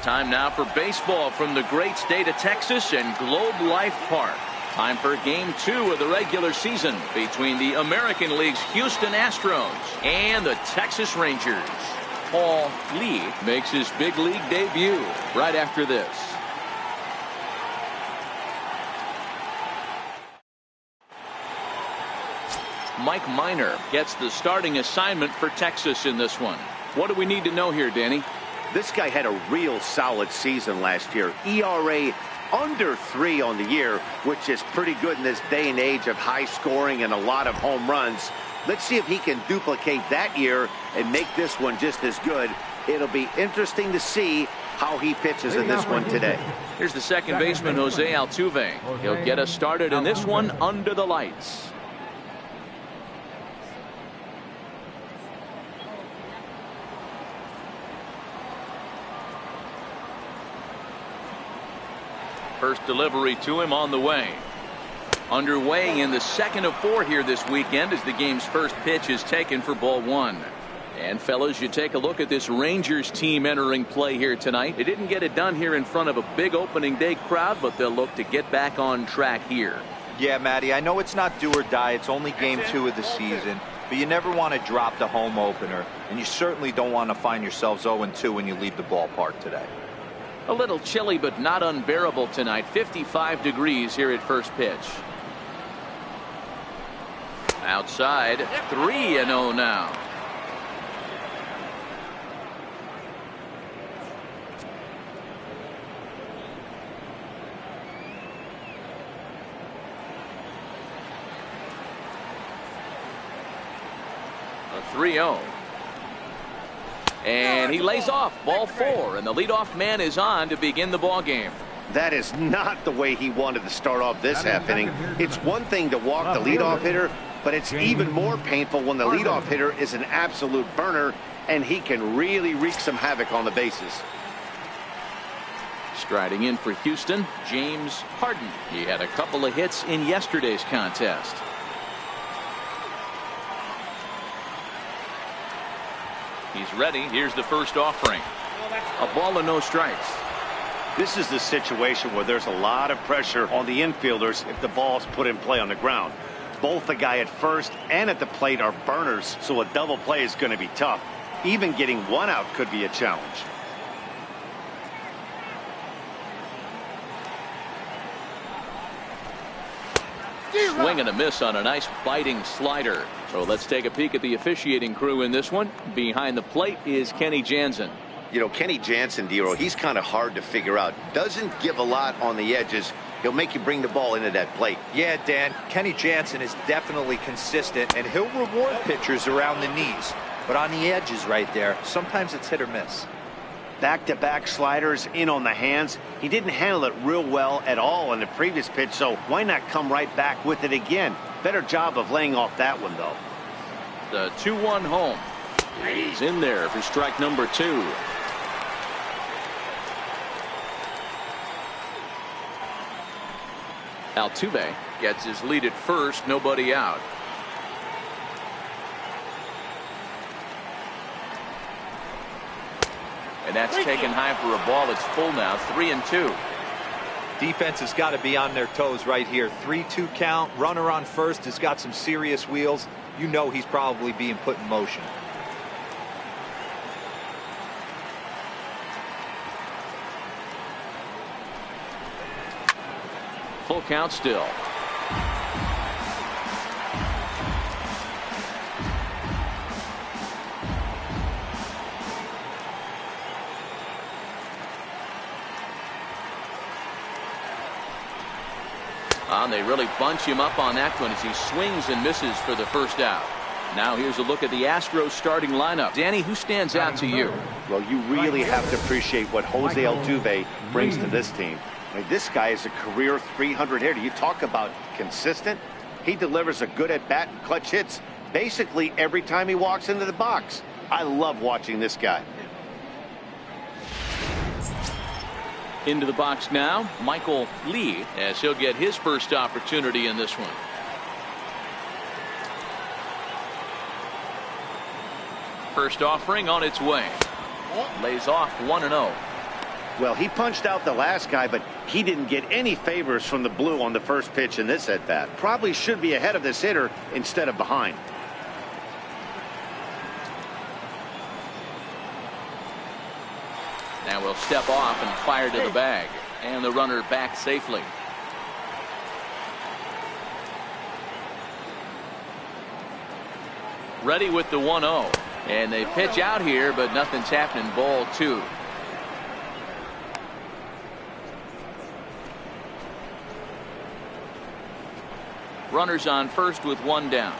time now for baseball from the great state of Texas and Globe Life Park. Time for Game 2 of the regular season between the American League's Houston Astros and the Texas Rangers. Paul Lee makes his big league debut right after this. Mike Minor gets the starting assignment for Texas in this one. What do we need to know here, Danny? This guy had a real solid season last year. ERA under 3 on the year, which is pretty good in this day and age of high scoring and a lot of home runs. Let's see if he can duplicate that year and make this one just as good. It'll be interesting to see how he pitches in this one today. Here's the second baseman, Jose Altuve. He'll get us started in this one under the lights. First delivery to him on the way. Underway in the second of 4 here this weekend as the game's first pitch is taken for ball 1. And fellas, you take a look at this Rangers team entering play here tonight. They didn't get it done here in front of a big opening day crowd, but they'll look to get back on track here. Yeah, Matty, I know it's not do or die. It's only game 2 of the season, but you never want to drop the home opener, and you certainly don't want to find yourselves 0-2 when you leave the ballpark today. A little chilly but not unbearable tonight. 55 degrees here at first pitch. Outside, 3-0 now. A 3-0. And he lays off ball 4, and the leadoff man is on to begin the ball game. That is not the way he wanted to start off this half inning. It's one thing to walk the leadoff hitter, but it's even more painful when the leadoff hitter is an absolute burner, and he can really wreak some havoc on the bases. Striding in for Houston, James Harden. He had a couple of hits in yesterday's contest. He's ready. Here's the first offering. A ball and no strikes. This is the situation where there's a lot of pressure on the infielders if the ball's put in play on the ground. Both the guy at first and at the plate are burners, so a double play is going to be tough. Even getting one out could be a challenge. Swing and a miss on a nice biting slider. So let's take a peek at the officiating crew in this one. Behind the plate is Kenny Jansen. You know, Kenny Jansen, Dero, he's kind of hard to figure out. Doesn't give a lot on the edges. He'll make you bring the ball into that plate. Yeah, Dan, Kenny Jansen is definitely consistent, and he'll reward pitchers around the knees. But on the edges right there, sometimes it's hit or miss. Back-to-back sliders in on the hands. He didn't handle it real well at all in the previous pitch, so why not come right back with it again? Better job of laying off that one, though. The 2-1 home. He's in there for strike number 2. Altuve gets his lead at first, nobody out. And that's taken high for a ball. It's full now, 3-2. Defense has got to be on their toes right here. 3-2 count. Runner on first has got some serious wheels. You know he's probably being put in motion. Full count still. And they really bunch him up on that one as he swings and misses for the first out. Now here's a look at the Astros starting lineup. Danny, who stands out to you? Well, you really have to appreciate what Jose Altuve brings to this team. I mean, this guy is a career 300 hitter. You talk about consistent. He delivers a good at-bat and clutch hits basically every time he walks into the box. I love watching this guy. Into the box now, Michael Lee, as he'll get his first opportunity in this one. First offering on its way. Lays off 1-0. Well, he punched out the last guy, but he didn't get any favors from the blue on the first pitch in this at-bat. Probably should be ahead of this hitter instead of behind. Now we'll step off and fire to the bag. And the runner back safely. Ready with the 1-0. And they pitch out here, but nothing's happening. Ball 2. Runners on first with 1 down.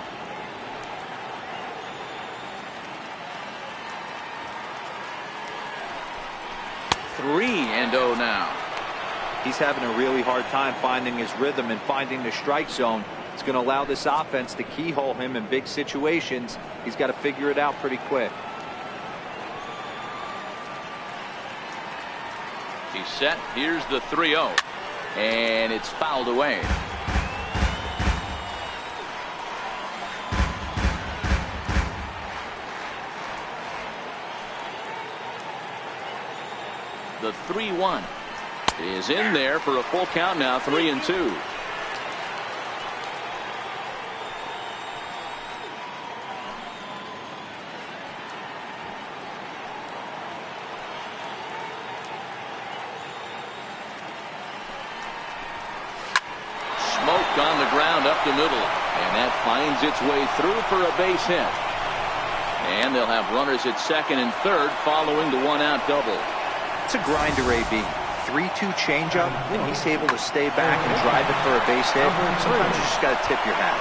3-0 now. He's having a really hard time finding his rhythm and finding the strike zone. It's going to allow this offense to keyhole him in big situations. He's got to figure it out pretty quick. He's set. Here's the 3-0. And it's fouled away. The 3-1 is in there for a full count now. 3-2. Smoked on the ground up the middle, and that finds its way through for a base hit. And they'll have runners at second and third following the 1-out double. It's a grinder, AB. 3-2 changeup, and he's able to stay back and drive it for a base hit. Sometimes you just got to tip your hat.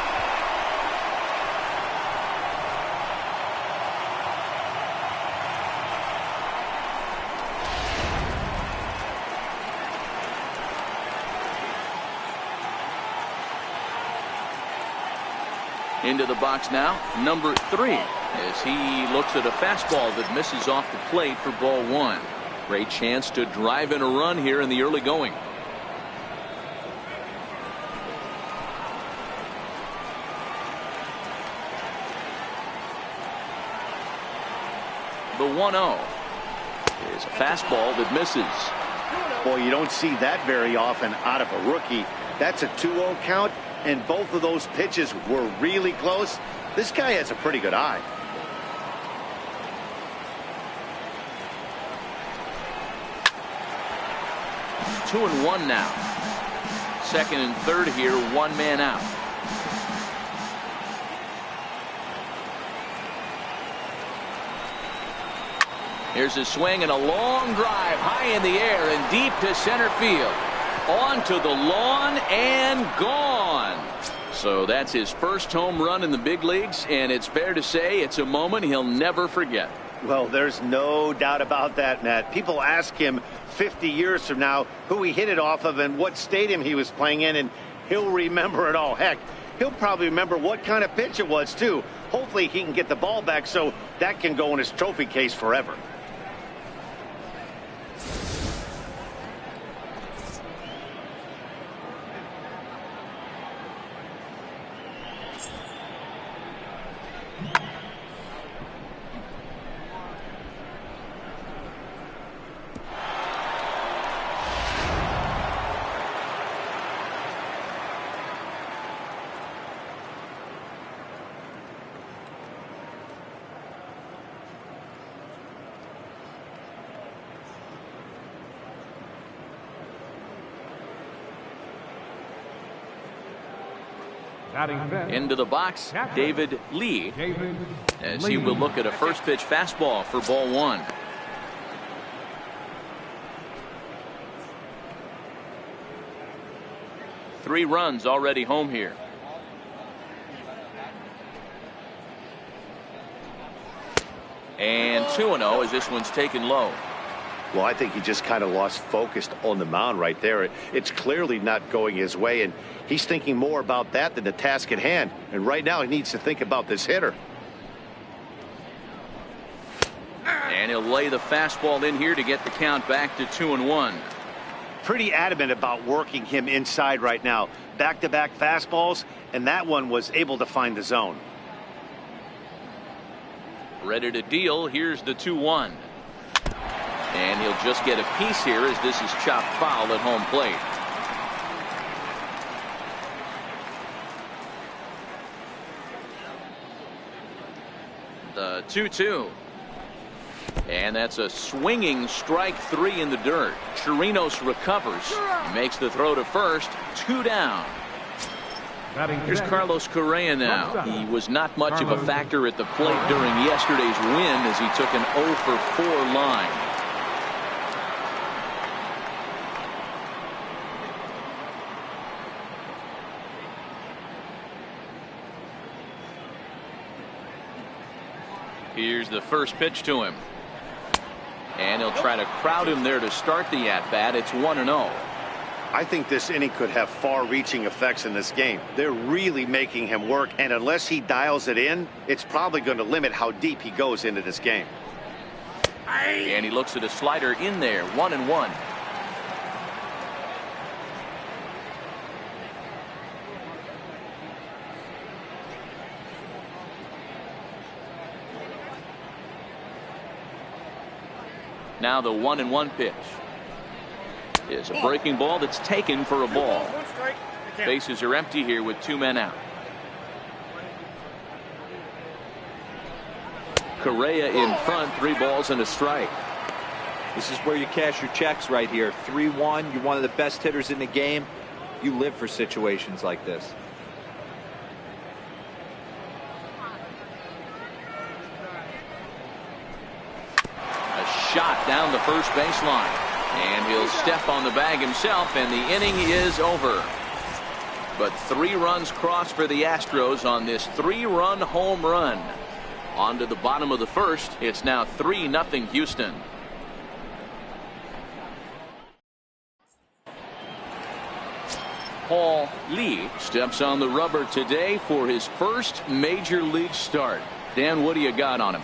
Into the box now, number 3, as he looks at a fastball that misses off the plate for ball 1. Great chance to drive in a run here in the early going. The 1-0 is a fastball that misses. Boy, you don't see that very often out of a rookie. That's a 2-0 count, and both of those pitches were really close. This guy has a pretty good eye. 2-1 now. Second and third here, 1 man out. Here's a swing and a long drive high in the air and deep to center field. Onto the lawn and gone. So that's his first home run in the big leagues, and it's fair to say it's a moment he'll never forget. Well, there's no doubt about that, Matt. People ask him 50 years from now who he hit it off of and what stadium he was playing in, and he'll remember it all. Heck, he'll probably remember what kind of pitch it was, too. Hopefully he can get the ball back so that can go in his trophy case forever. Into the box, David Lee, as he will look at a first pitch fastball for ball 1. Three runs already home here. And 2-0 as this one's taken low. Well, I think he just kind of lost focus on the mound right there. It's clearly not going his way, and he's thinking more about that than the task at hand. And right now he needs to think about this hitter. And he'll lay the fastball in here to get the count back to 2-1. Pretty adamant about working him inside right now. Back-to-back fastballs, and that one was able to find the zone. Ready to deal. Here's the 2-1. And he'll just get a piece here as this is chopped foul at home plate. The 2-2. And that's a swinging strike three in the dirt. Chirinos recovers, makes the throw to first, 2 down. Here's Carlos Correa now. He was not much of a factor at the plate during yesterday's win as he took an 0 for 4 line. Here's the first pitch to him. And he'll try to crowd him there to start the at-bat. It's 1-0. I think this inning could have far-reaching effects in this game. They're really making him work, and unless he dials it in, it's probably going to limit how deep he goes into this game. And he looks at a slider in there, 1-1. Now the 1-1 pitch is a breaking ball that's taken for a ball. Bases are empty here with 2 men out. Correa in front, 3 balls and a strike. This is where you cash your checks right here. 3-1. You're one of the best hitters in the game. You live for situations like this. Shot down the first baseline, and he'll step on the bag himself, and the inning is over. But 3 runs crossed for the Astros on this 3-run home run. On to the bottom of the first. It's now 3-0 Houston. Paul Lee steps on the rubber today for his first major league start. Dan, what do you got on him?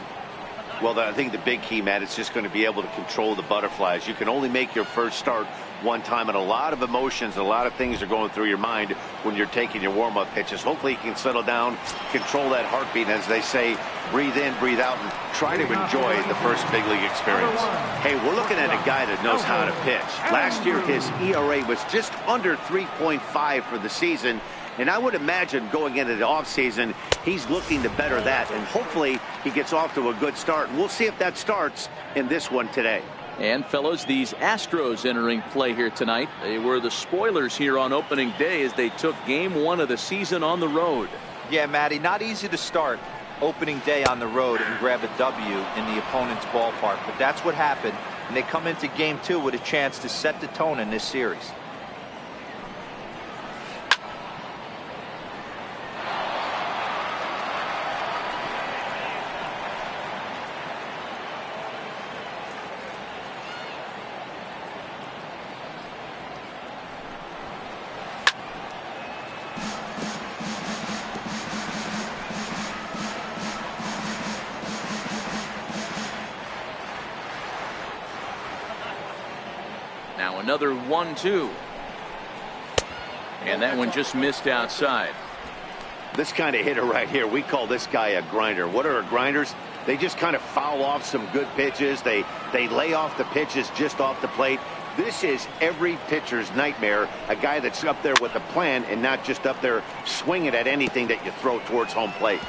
Well, I think the big key, Matt, is just going to be able to control the butterflies. You can only make your first start one time, and a lot of emotions, a lot of things are going through your mind when you're taking your warm-up pitches. Hopefully he can settle down, control that heartbeat, and as they say, breathe in, breathe out, and try to enjoy the first big league experience. Hey, we're looking at a guy that knows how to pitch. Last year, his ERA was just under 3.5 for the season. And I would imagine going into the offseason, he's looking to better that. And hopefully he gets off to a good start. And we'll see if that starts in this one today. And, fellas, these Astros entering play here tonight. They were the spoilers here on opening day as they took game 1 of the season on the road. Yeah, Matty, not easy to start opening day on the road and grab a W in the opponent's ballpark. But that's what happened. And they come into game 2 with a chance to set the tone in this series. Now another 1-2. And that one just missed outside. This kind of hitter right here, we call this guy a grinder. What are grinders? They just kind of foul off some good pitches. They lay off the pitches just off the plate. This is every pitcher's nightmare, a guy that's up there with a plan and not just up there swinging at anything that you throw towards home plate.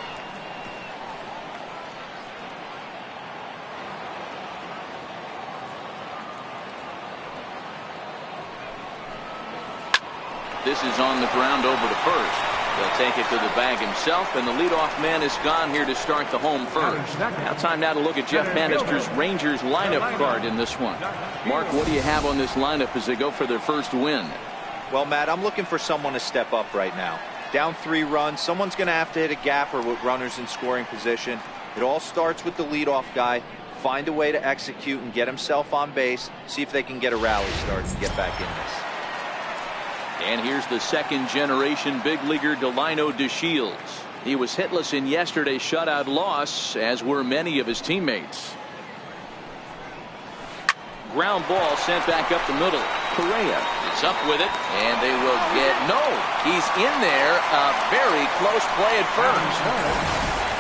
This is on the ground over to first. He'll take it to the bag himself, and the leadoff man is gone here to start the home first. Now time now to look at Jeff Bannister's Rangers lineup card in this one. Mark, what do you have on this lineup as they go for their first win? Well, Matt, I'm looking for someone to step up right now. Down 3 runs, someone's going to have to hit a gapper with runners in scoring position. It all starts with the leadoff guy. Find a way to execute and get himself on base. See if they can get a rally started and get back in this. And here's the second-generation big leaguer Delino DeShields. He was hitless in yesterday's shutout loss, as were many of his teammates. Ground ball sent back up the middle. Correa is up with it, and they will get no. He's in there. A very close play at first.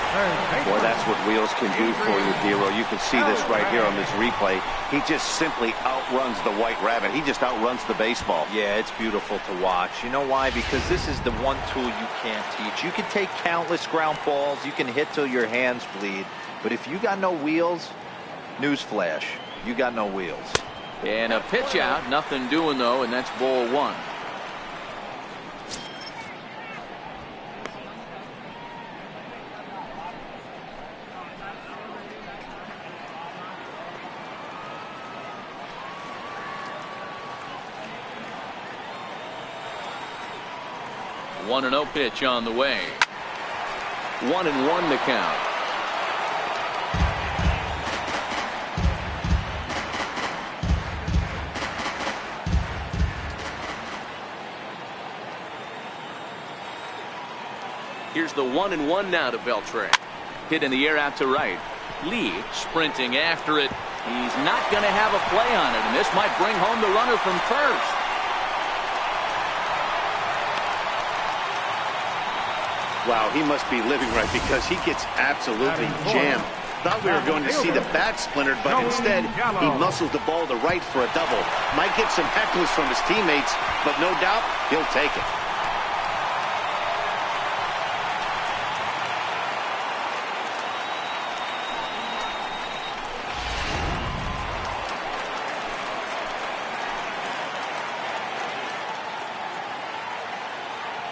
Boy, that's what wheels can do for you, D'Lo. You can see this right here on this replay. He just simply outruns the white rabbit. He just outruns the baseball. Yeah, it's beautiful to watch. You know why? Because this is the one tool you can't teach. You can take countless ground balls. You can hit till your hands bleed. But if you got no wheels, newsflash, you got no wheels. And a pitch out. Nothing doing, though, and that's ball one. One and 0 pitch on the way. 1-1 the count. Here's the 1-1 now to Beltre. Hit in the air out to right. Lee sprinting after it. He's not going to have a play on it, and this might bring home the runner from first. Wow, he must be living right because he gets absolutely jammed. Thought we were going to see the bat splintered, but instead he muscles the ball to right for a double. Might get some heckles from his teammates, but no doubt he'll take it.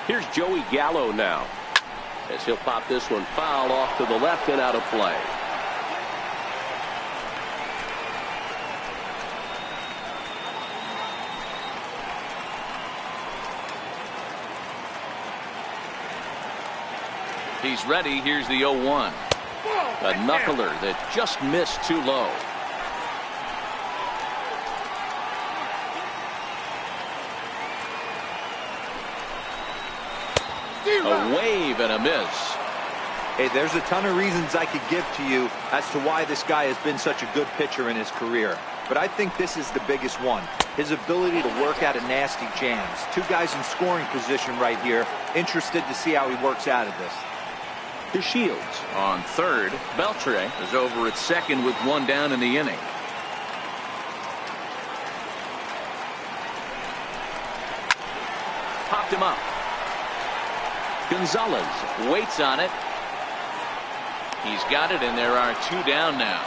Here's Joey Gallo now, as he'll pop this one foul off to the left and out of play. He's ready. Here's the 0-1. A knuckler that just missed too low. A wave and a miss. Hey, there's a ton of reasons I could give to you as to why this guy has been such a good pitcher in his career. But I think this is the biggest one. His ability to work out of nasty jams. Two guys in scoring position right here. Interested to see how he works out of this. To Shields on third. Beltre is over at second with one down in the inning. Popped him up. Gonzalez waits on it. He's got it, and there are two down now.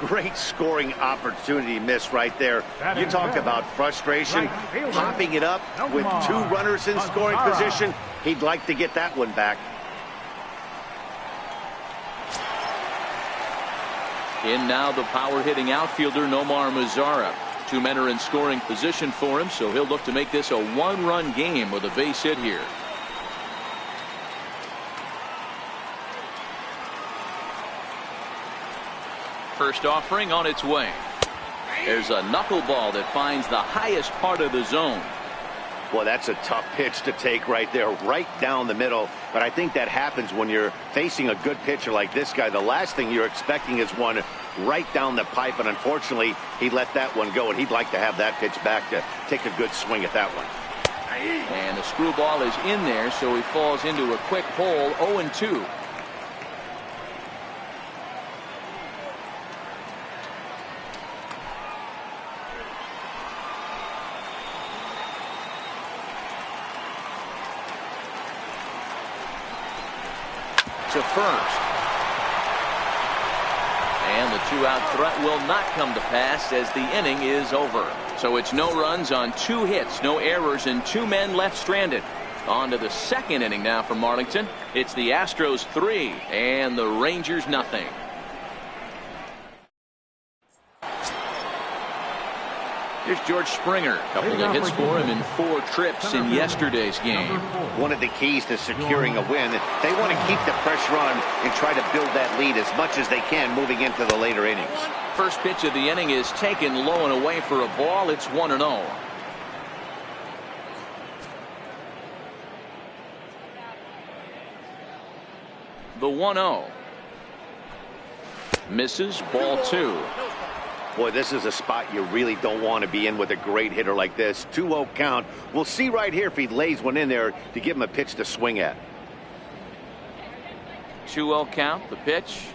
Great scoring opportunity miss right there. You talk about frustration. Popping it up with two runners in scoring position. He'd like to get that one back. In now the power hitting outfielder Nomar Mazara. Two men are in scoring position for him, so he'll look to make this a one-run game with a base hit here. First offering on its way. There's a knuckleball that finds the highest part of the zone. Well, that's a tough pitch to take right there, right down the middle. But I think that happens when you're facing a good pitcher like this guy. The last thing you're expecting is one right down the pipe, and unfortunately, he let that one go, and he'd like to have that pitch back to take a good swing at that one. And the screwball is in there, so he falls into a quick hole, 0-2. To first. And the two-out threat will not come to pass as the inning is over. So it's no runs on 2 hits, no errors, and 2 men left stranded. On to the second inning now for Marlington. It's the Astros 3 and the Rangers nothing. Here's George Springer. A couple of hits for him in 4 trips in yesterday's game. One of the keys to securing a win, they want to keep the pressure on and try to build that lead as much as they can moving into the later innings. First pitch of the inning is taken low and away for a ball. It's 1-0. The 1-0. Misses, ball 2. Boy, this is a spot you really don't want to be in with a great hitter like this. 2-0 count. We'll see right here if he lays one in there to give him a pitch to swing at. 2-0 count. The pitch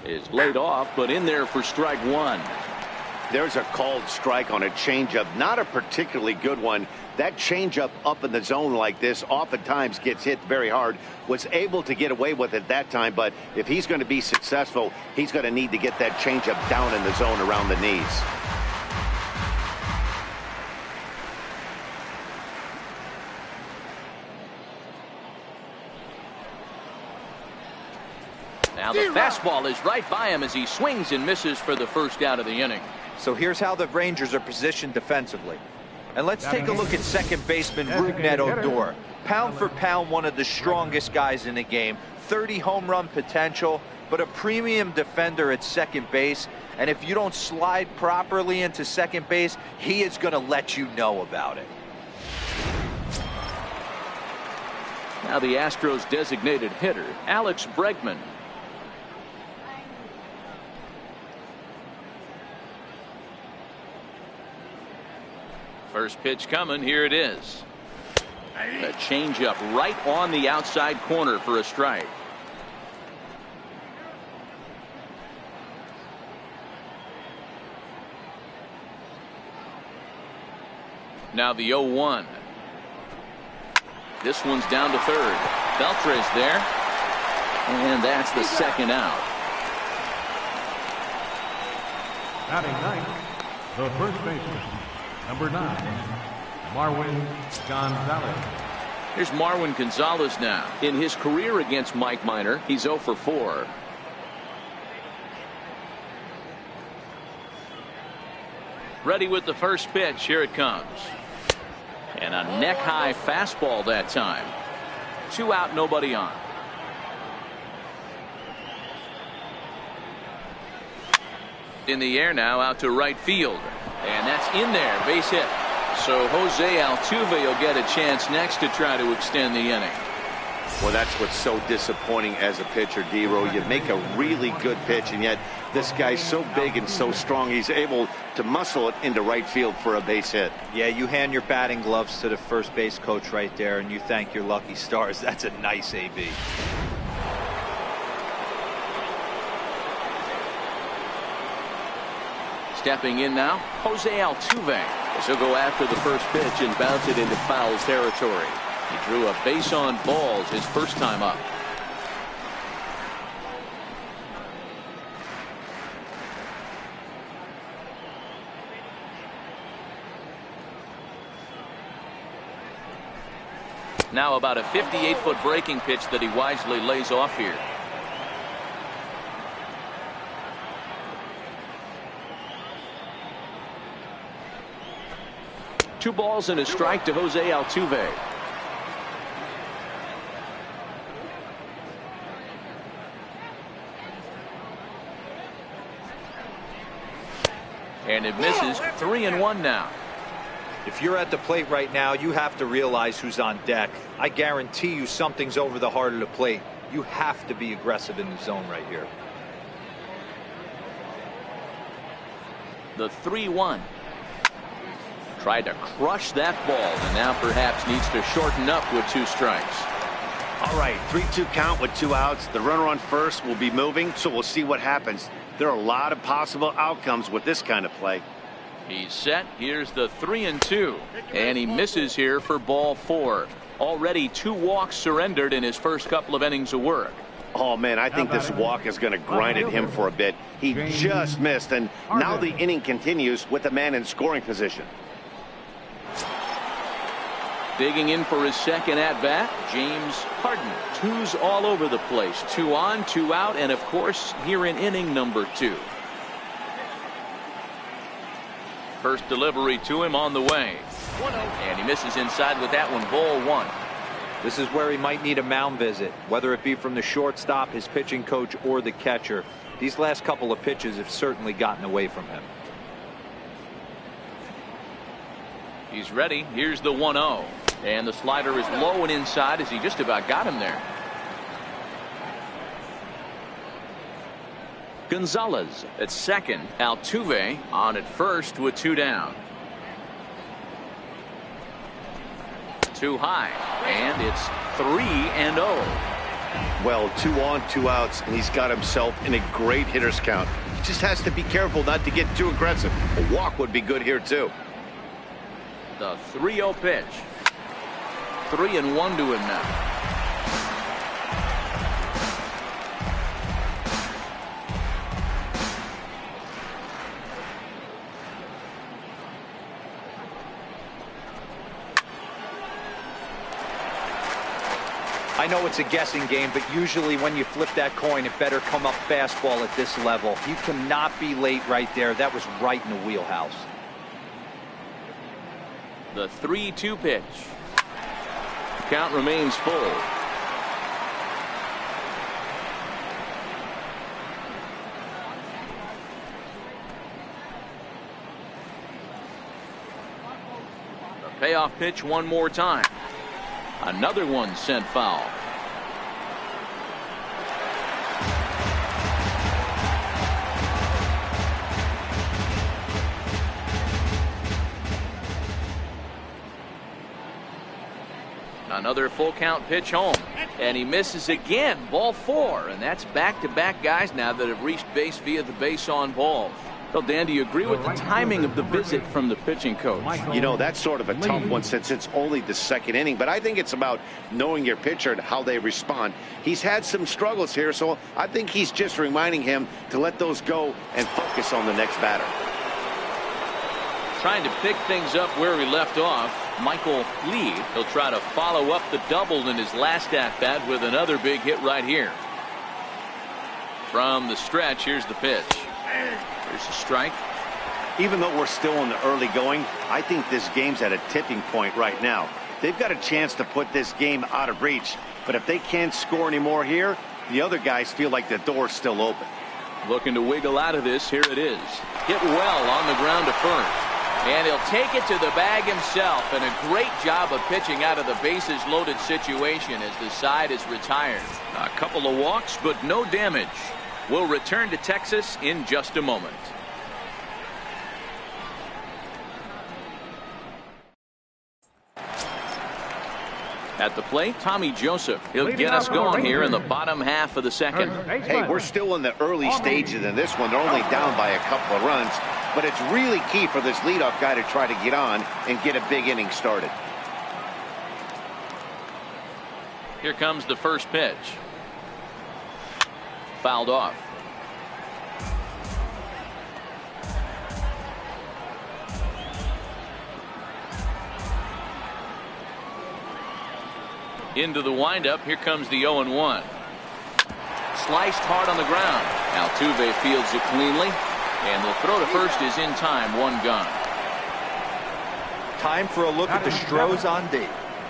is laid off, but in there for strike one. There's a called strike on a changeup, not a particularly good one. That changeup up in the zone like this oftentimes gets hit very hard. Was able to get away with it that time, but if he's going to be successful, he's going to need to get that changeup down in the zone around the knees. Now the fastball is right by him as he swings and misses for the first out of the inning. So here's how the Rangers are positioned defensively. And let's take a look at second baseman Rougned Odor. Pound for pound, one of the strongest guys in the game. 30 home run potential, but a premium defender at second base. And if you don't slide properly into second base, he is going to let you know about it. Now the Astros designated hitter, Alex Bregman. First pitch coming. Here it is. A changeup right on the outside corner for a strike. Now the 0-1. This one's down to third. Beltre's there. And that's the second out. Batting ninth, the first baseman, number 9, Marwin Gonzalez. Here's Marwin Gonzalez now. In his career against Mike Minor, he's 0 for 4. Ready with the first pitch. Here it comes. And a neck-high fastball that time. 2 out, nobody on. In the air now, out to right field. And that's in there, base hit. So Jose Altuve will get a chance next to try to extend the inning. Well, that's what's so disappointing as a pitcher, D-Row. You make a really good pitch, and yet this guy's so big and so strong, he's able to muscle it into right field for a base hit. Yeah, you hand your batting gloves to the first base coach right there, and you thank your lucky stars. That's a nice AB. Stepping in now, Jose Altuve. As he'll go after the first pitch and bounce it into foul territory. He drew a base on balls his first time up. Now about a 58-foot breaking pitch that he wisely lays off here. Two balls and a strike to Jose Altuve. And it misses. 3-1 now. If you're at the plate right now, you have to realize who's on deck. I guarantee you something's over the heart of the plate. You have to be aggressive in the zone right here. The 3-1. Tried to crush that ball, and now perhaps needs to shorten up with 2 strikes. All right, 3-2 count with 2 outs. The runner on first will be moving, so we'll see what happens. There are a lot of possible outcomes with this kind of play. He's set. Here's the 3-2, and he misses here for ball 4. Already 2 walks surrendered in his first couple of innings of work. Oh, man, I think this walk is going to grind at him for a bit. He just missed, and now the inning continues with the man in scoring position. Digging in for his second at-bat, James Harden. 2s all over the place. 2 on, 2 out, and of course here in inning number 2. First delivery to him on the way. And he misses inside with that one. Ball 1. This is where he might need a mound visit, whether it be from the shortstop, his pitching coach, or the catcher. These last couple of pitches have certainly gotten away from him. He's ready. Here's the 1-0. And the slider is low and inside as he just about got him there. Gonzalez at second. Altuve on at first with 2 down. 2 high. And it's 3-0. Well, 2 on, 2 outs, and he's got himself in a great hitter's count. He just has to be careful not to get too aggressive. A walk would be good here, too. The 3-0 pitch. 3-1 to him now. I know it's a guessing game, but usually when you flip that coin, it better come up fastball at this level. You cannot be late right there. That was right in the wheelhouse. The 3-2 pitch. Count remains full. The payoff pitch one more time. Another one sent foul. Another full count pitch home, and he misses again. Ball 4, and that's back-to-back guys now that have reached base via the base on balls. Well, Dan, do you agree with the timing of the visit from the pitching coach? You know, that's sort of a tough one since it's only the 2nd inning, but I think it's about knowing your pitcher and how they respond. He's had some struggles here, so I think he's just reminding him to let those go and focus on the next batter. Trying to pick things up where he left off, Michael Lee. He'll try to follow up the double in his last at-bat with another big hit right here. From the stretch, here's the pitch. There's a strike. Even though we're still in the early going, I think this game's at a tipping point right now. They've got a chance to put this game out of reach, but if they can't score any more here, the other guys feel like the door's still open. Looking to wiggle out of this. Here it is. Hit well on the ground to first. And he'll take it to the bag himself, and a great job of pitching out of the bases loaded situation as the side is retired. A couple of walks, but no damage. We'll return to Texas in just a moment. At the plate, Tommy Joseph. He'll get us going here in the bottom half of the 2nd. Hey, we're still in the early stages in this one. They're only down by a couple of runs, but it's really key for this leadoff guy to try to get on and get a big inning started. Here comes the first pitch. Fouled off. Into the windup. Here comes the 0-1. Sliced hard on the ground. Altuve fields it cleanly, and the throw to first is in time. One gone. Time for a look at the Astros on D.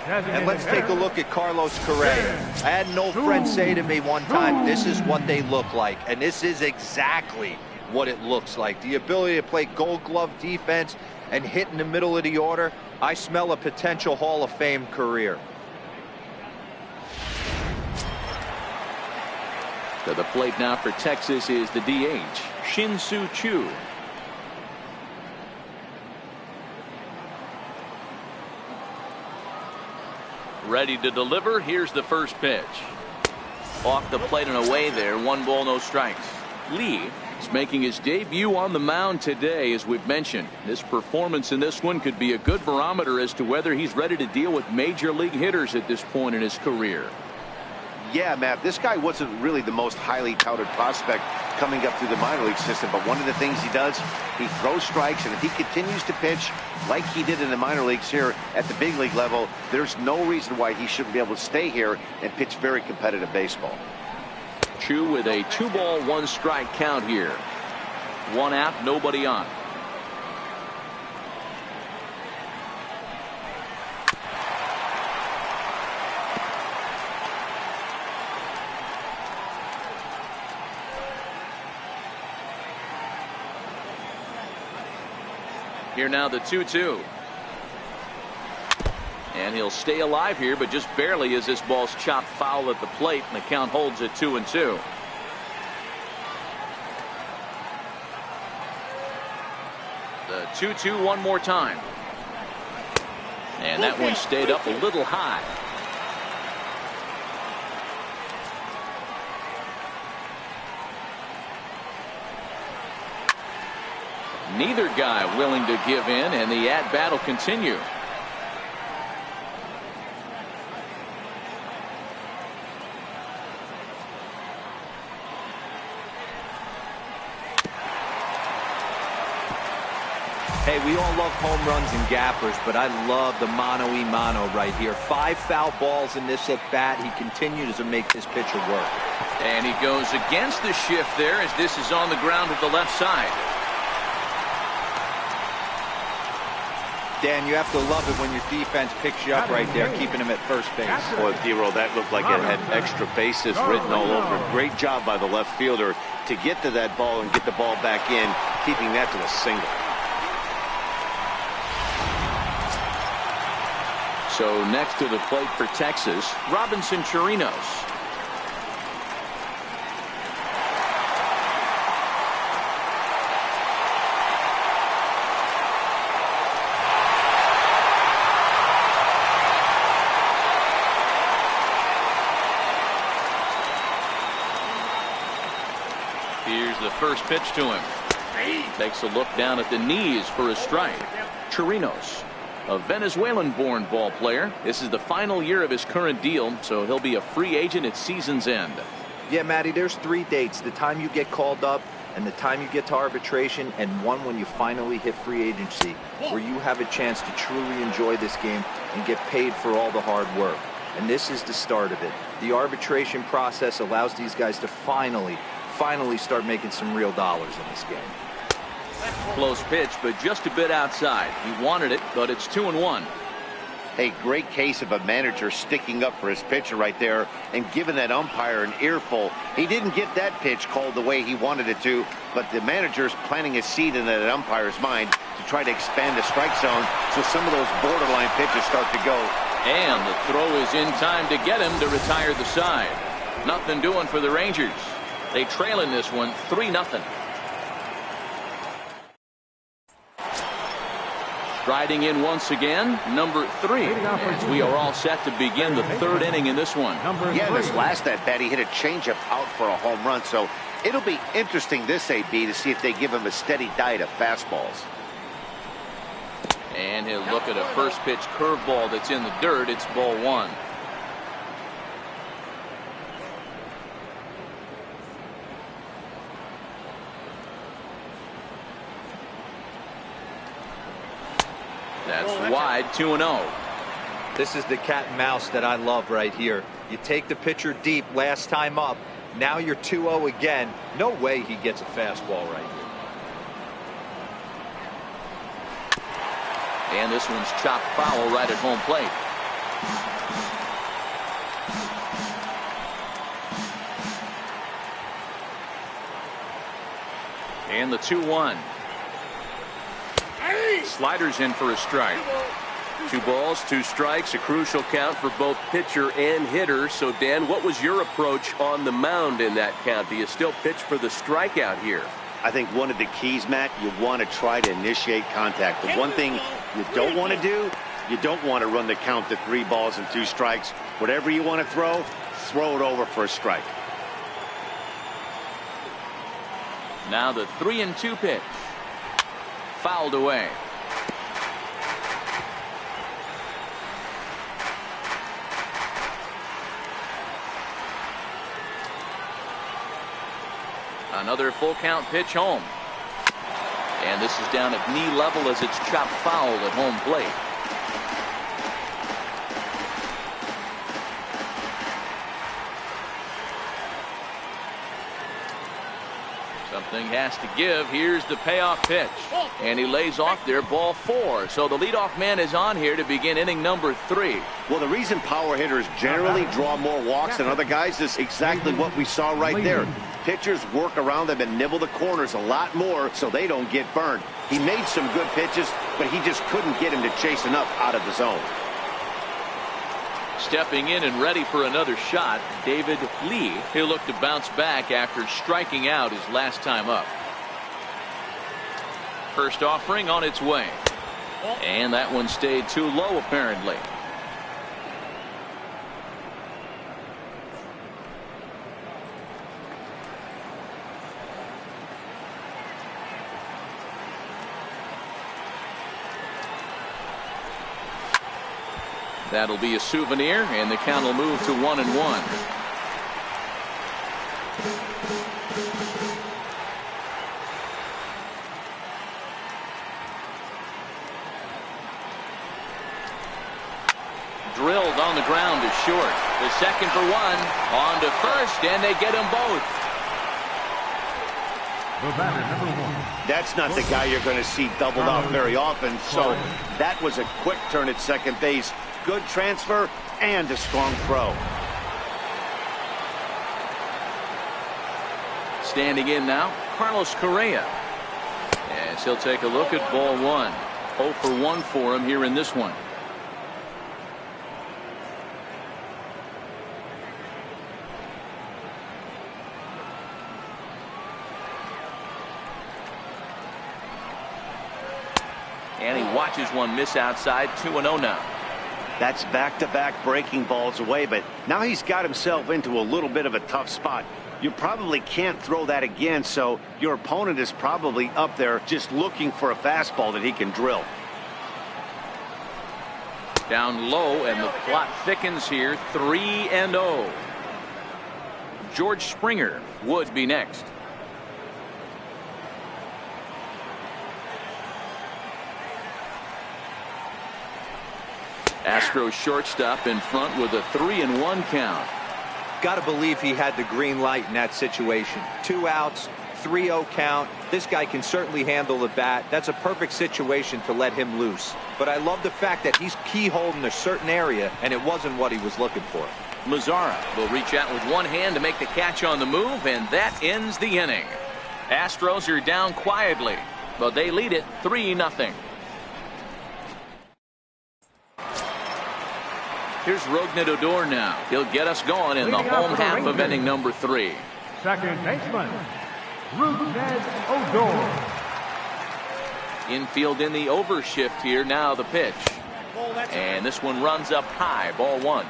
And let's take a look at Carlos Correa. I had an old friend say to me one time, this is what they look like. And this is exactly what it looks like. The ability to play Gold Glove defense and hit in the middle of the order. I smell a potential Hall of Fame career. To the plate now for Texas is the DH, Shin-Soo Choo. Ready to deliver. Here's the first pitch. Off the plate and away there. 1 ball, no strikes. Lee is making his debut on the mound today, as we've mentioned. This performance in this one could be a good barometer as to whether he's ready to deal with major league hitters at this point in his career. Yeah, Matt, this guy wasn't really the most highly touted prospect coming up through the minor league system, but one of the things he does, he throws strikes, and if he continues to pitch like he did in the minor leagues here at the big league level, there's no reason why he shouldn't be able to stay here and pitch very competitive baseball. Choo with a 2-ball, 1-strike count here. 1 out, nobody on. Here now the 2-2. And he'll stay alive here, but just barely as this ball's chopped foul at the plate, and the count holds at 2-2. The 2-2 one more time. And that one stayed up a little high. Neither guy willing to give in, and the at-bat will continue. Hey, we all love home runs and gappers, but I love the mano-y-mano right here. 5 foul balls in this at-bat. He continues to make this pitcher work. And he goes against the shift there as this is on the ground at the left side. Dan, you have to love it when your defense picks you up right there, keeping him at first base. Boy, Dero, that looked like it had extra bases written all over it. Great job by the left fielder to get to that ball and get the ball back in, keeping that to a single. So next to the plate for Texas, Robinson Chirinos. Here's the first pitch to him. Takes a look down at the knees for a strike. Chirinos, a Venezuelan-born ball player. This is the final year of his current deal, so he'll be a free agent at season's end. Yeah, Matty, there's 3 dates. The time you get called up, and the time you get to arbitration, and one when you finally hit free agency, where you have a chance to truly enjoy this game and get paid for all the hard work. And this is the start of it. The arbitration process allows these guys to finally start making some real dollars in this game. Close pitch, but just a bit outside. He wanted it, but it's 2-1. A great case of a manager sticking up for his pitcher right there and giving that umpire an earful. He didn't get that pitch called the way he wanted it to, but the manager's planting a seed in that umpire's mind to try to expand the strike zone so some of those borderline pitches start to go. And the throw is in time to get him to retire the side. Nothing doing for the Rangers. They trail in this one 3-0. Striding in once again, number 3. As we are all set to begin the 3rd inning in this one. Yeah, this last at bat, he hit a changeup out for a home run. So it'll be interesting this AB to see if they give him a steady diet of fastballs. And he'll look at a first pitch curveball that's in the dirt. It's ball 1. That's wide, 2-0. This is the cat and mouse that I love right here. You take the pitcher deep last time up. Now you're 2-0 again. No way he gets a fastball right here. And this one's chopped foul right at home plate. And the 2-1. Sliders in for a strike. 2 balls, 2 strikes, a crucial count for both pitcher and hitter. So, Dan, what was your approach on the mound in that count? Do you still pitch for the strikeout here? I think one of the keys, Matt, you want to try to initiate contact. The one thing you don't want to do, you don't want to run the count to 3 balls and 2 strikes. Whatever you want to throw it over for a strike. Now the 3-2 pitch. Fouled away. Another full count pitch home. And this is down at knee level as it's chopped foul at home plate. Something has to give. Here's the payoff pitch. And he lays off there, ball 4. So the leadoff man is on here to begin inning number 3. Well, the reason power hitters generally draw more walks than other guys is exactly what we saw right there. Pitchers work around them and nibble the corners a lot more so they don't get burned. He made some good pitches, but he just couldn't get him to chase enough out of the zone. Stepping in and ready for another shot, David Lee. He'll look to bounce back after striking out his last time up. First offering on its way. And that one stayed too low, apparently. That'll be a souvenir, and the count will move to 1-1. Drilled on the ground to short. The second for one. On to first, and they get them both. The batter, number 1. That's not the guy you're going to see doubled off very often, so that was a quick turn at second base. Good transfer and a strong throw. Standing in now, Carlos Correa. As he'll take a look at ball 1. 0 for 1 for him here in this one. And he watches one miss outside. 2-0 now. That's back-to-back breaking balls away, but now he's got himself into a little bit of a tough spot. You probably can't throw that again, so your opponent is probably up there just looking for a fastball that he can drill. Down low, and the plot thickens here. 3-0. George Springer would be next. Astros shortstop in front with a 3-1 count. Got to believe he had the green light in that situation. 2 outs, 3-0 count. This guy can certainly handle the bat. That's a perfect situation to let him loose. But I love the fact that he's keyholed in a certain area, and it wasn't what he was looking for. Mazzara will reach out with one hand to make the catch on the move, and that ends the inning. Astros are down quietly, but they lead it 3-0. Here's Rougned Odor now. He'll get us going in the home half of inning number 3. Second baseman, Rougned Odor. Infield in the overshift here. Now the pitch. And this one runs up high. Ball 1.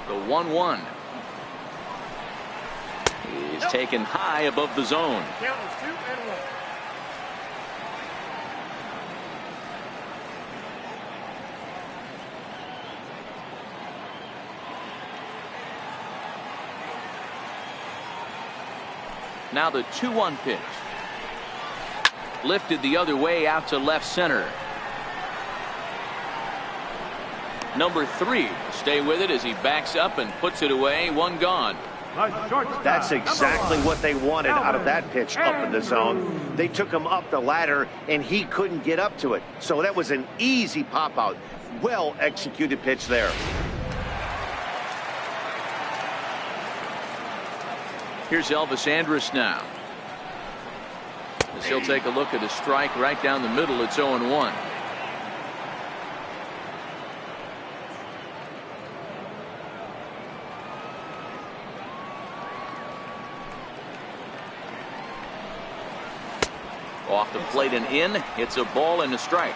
The 1-1. He's taken high above the zone. Count is 2-1. Now the 2-1 pitch. Lifted the other way out to left center. Number 3. Stay with it as he backs up and puts it away. One gone. That's exactly what they wanted out of that pitch up in the zone. They took him up the ladder, and he couldn't get up to it. So that was an easy pop-out. Well-executed pitch there. Here's Elvis Andrus now. As he'll take a look at a strike right down the middle. It's 0-1. Off the plate and in. It's a ball and a strike.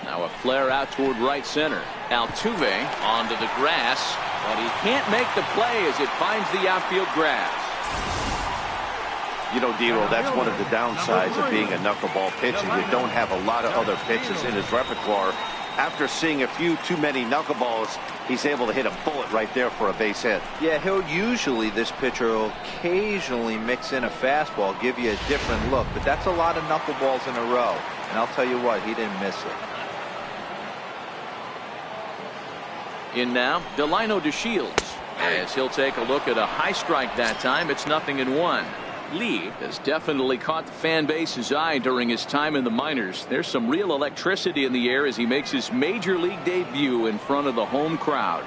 Now a flare out toward right center. Altuve onto the grass, but he can't make the play as it finds the outfield grass. You know, Dero, that's one of the downsides of being a knuckleball pitcher. You don't have a lot of other pitches in his repertoire. After seeing a few too many knuckleballs, he's able to hit a bullet right there for a base hit. Yeah, this pitcher will occasionally mix in a fastball, give you a different look, but that's a lot of knuckleballs in a row. And I'll tell you what, he didn't miss it. In now, Delino DeShields. As he'll take a look at a high strike that time. It's 0-1. Lee has definitely caught the fan base's eye during his time in the minors. There's some real electricity in the air as he makes his major league debut in front of the home crowd.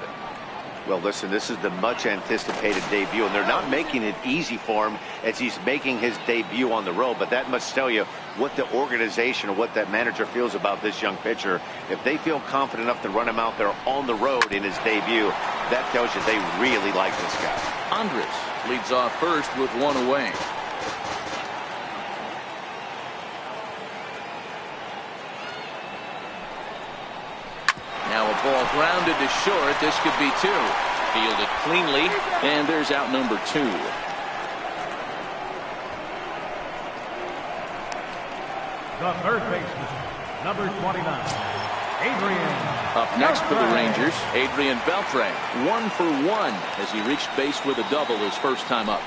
Well, listen, this is the much anticipated debut, and they're not making it easy for him as he's making his debut on the road. But that must tell you what the organization or what that manager feels about this young pitcher. If they feel confident enough to run him out there on the road in his debut, that tells you they really like this guy. Andres leads off first with one away. Now a ball grounded to short. This could be two. Fielded cleanly, and there's out number 2. The third baseman, number 29, Adrian. Up next for the Rangers, Adrian Beltre, 1 for 1 as he reached base with a double his first time up.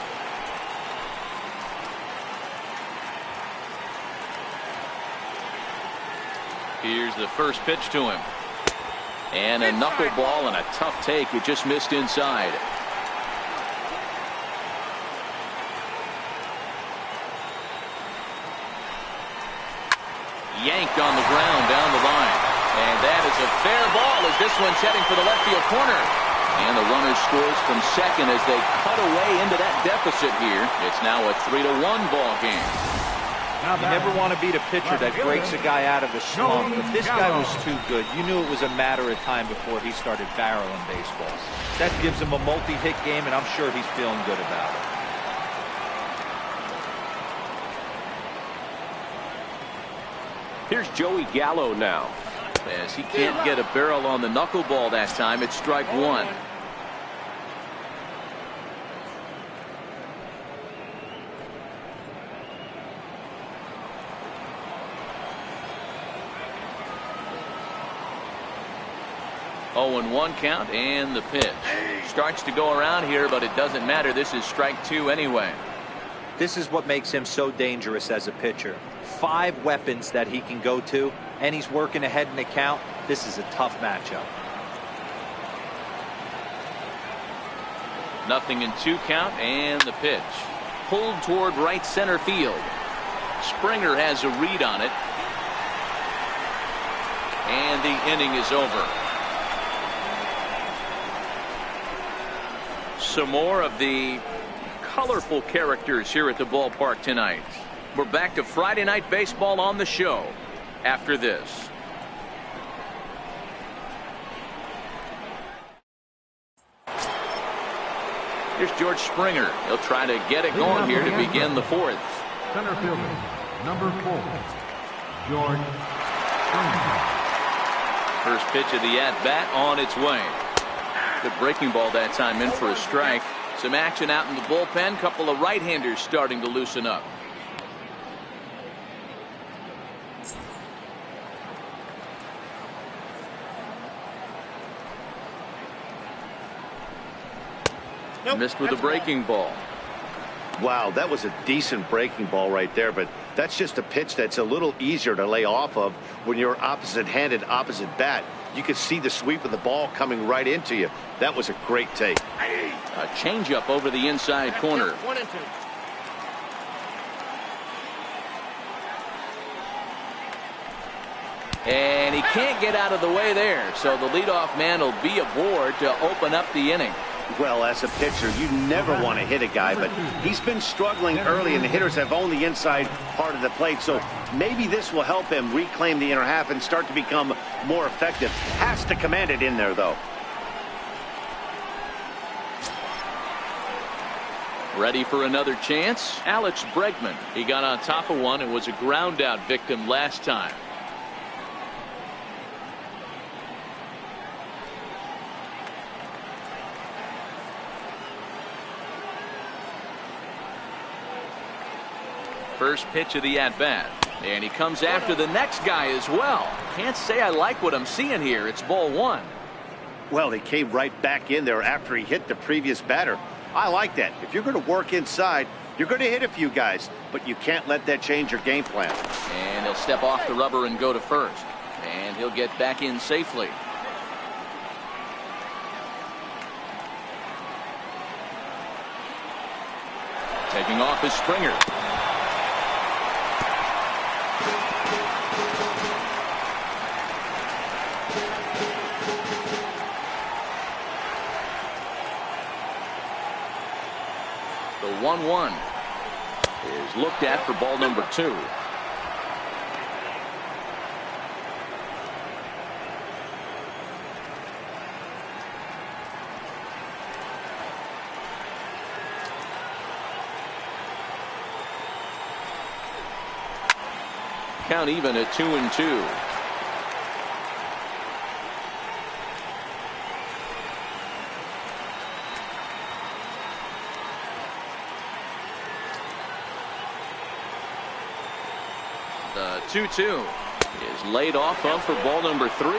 Here's the first pitch to him. And a knuckleball and a tough take. It just missed inside. Yanked on the ground down the line. And that is a fair ball as this one's heading for the left field corner. And the runner scores from second as they cut away into that deficit here. It's now a 3-1 ball game. You never want to beat a pitcher that breaks a guy out of a slump, but this guy was too good. You knew it was a matter of time before he started barreling baseballs. That gives him a multi-hit game, and I'm sure he's feeling good about it. Here's Joey Gallo now. As he can't get a barrel on the knuckleball that time, it's strike 1. Oh, and 1 count, and the pitch starts to go around here, but it doesn't matter. This is strike 2 anyway. This is what makes him so dangerous as a pitcher. 5 weapons that he can go to, and he's working ahead in the count. This is a tough matchup. 0-2 count, and the pitch pulled toward right center field. Springer has a read on it, and the inning is over. Some more of the colorful characters here at the ballpark tonight. We're back to Friday night baseball on the show after this. Here's George Springer. He'll try to get it going here to begin the 4th. Center fielder, number 4, George Springer. First pitch of the at-bat on its way. Good breaking ball that time, in for a strike. Some action out in the bullpen. Couple of right-handers starting to loosen up. Missed with a breaking ball. Wow, that was a decent breaking ball right there, but that's just a pitch that's a little easier to lay off of when you're opposite-handed, opposite bat. You could see the sweep of the ball coming right into you. That was a great take. A changeup over the inside corner. 1-2. And he can't get out of the way there, so the leadoff man will be aboard to open up the inning. Well, as a pitcher, you never want to hit a guy, but he's been struggling early, and the hitters have owned the inside part of the plate, so maybe this will help him reclaim the inner half and start to become more effective. Has to command it in there, though. Ready for another chance? Alex Bregman. He got on top of one and was a ground out victim last time. First pitch of the at-bat. And he comes after the next guy as well. Can't say I like what I'm seeing here. It's ball 1. Well, he came right back in there after he hit the previous batter. I like that. If you're going to work inside, you're going to hit a few guys, but you can't let that change your game plan. And he'll step off the rubber and go to first. And he'll get back in safely. Taking off is Springer. 1-1 is looked at for ball number 2. Count even at 2-2. The 2-2 is laid off of for ball number 3.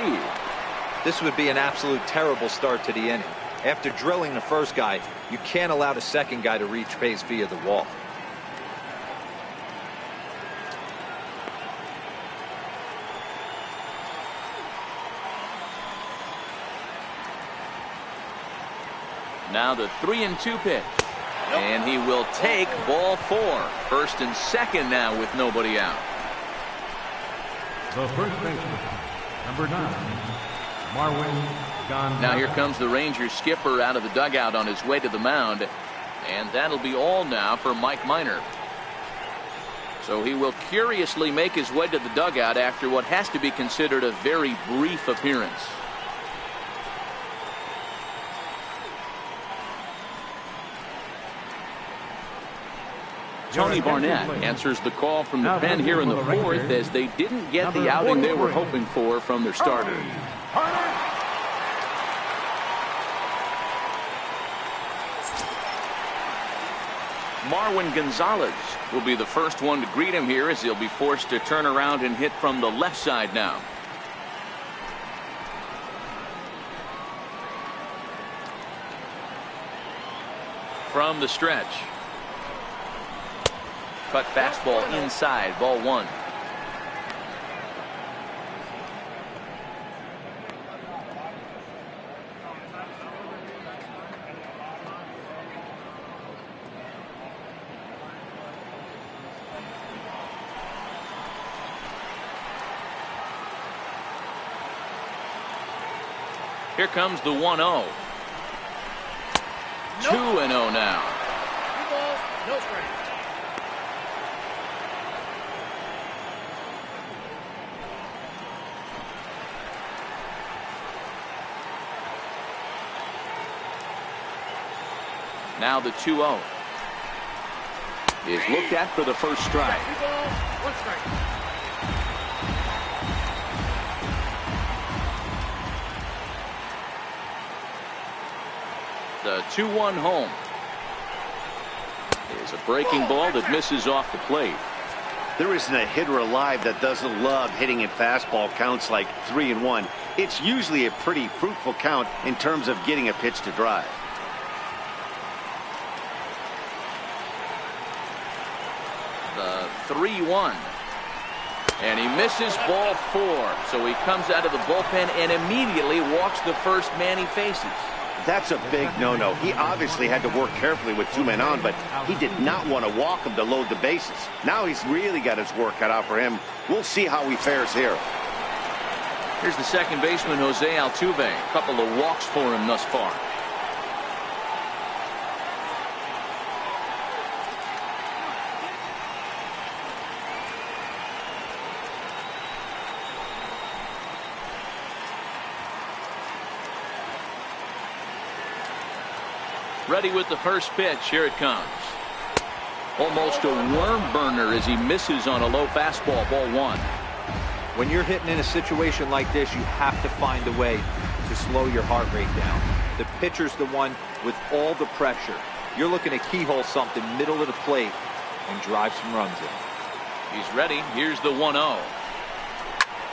This would be an absolute terrible start to the inning. After drilling the first guy, you can't allow the second guy to reach base via the wall. Now the 3-2 pitch. And he will take ball 4. First and second now with nobody out. The first baseman, number 9, Marwin Gonzalez. Now here comes the Rangers skipper out of the dugout on his way to the mound. And that'll be all now for Mike Minor. So he will curiously make his way to the dugout after what has to be considered a very brief appearance. Tony Barnett answers the call from the pen here in the 4th as they didn't get the outing they were hoping for from their starter. Marwin Gonzalez will be the first one to greet him here as he'll be forced to turn around and hit from the left side now. From the stretch. Cut fastball inside, ball 1. Here comes the 1-0. 2-0 now. No strike. Now the 2-0 is looked at for the first strike. 1 strike. The 2-1 home is a breaking ball that misses off the plate. There isn't a hitter alive that doesn't love hitting in fastball counts like 3-1. It's usually a pretty fruitful count in terms of getting a pitch to drive. The 3-1. And he misses ball 4. So he comes out of the bullpen and immediately walks the first man he faces. That's a big no-no. He obviously had to work carefully with 2 men on, but he did not want to walk him to load the bases. Now he's really got his work cut out for him. We'll see how he fares here. Here's the second baseman, Jose Altuve. A couple of walks for him thus far. Ready with the first pitch. Here it comes. Almost a worm burner as he misses on a low fastball, ball 1. When you're hitting in a situation like this, you have to find a way to slow your heart rate down. The pitcher's the one with all the pressure. You're looking to keyhole something middle of the plate and drive some runs in. He's ready. Here's the 1-0.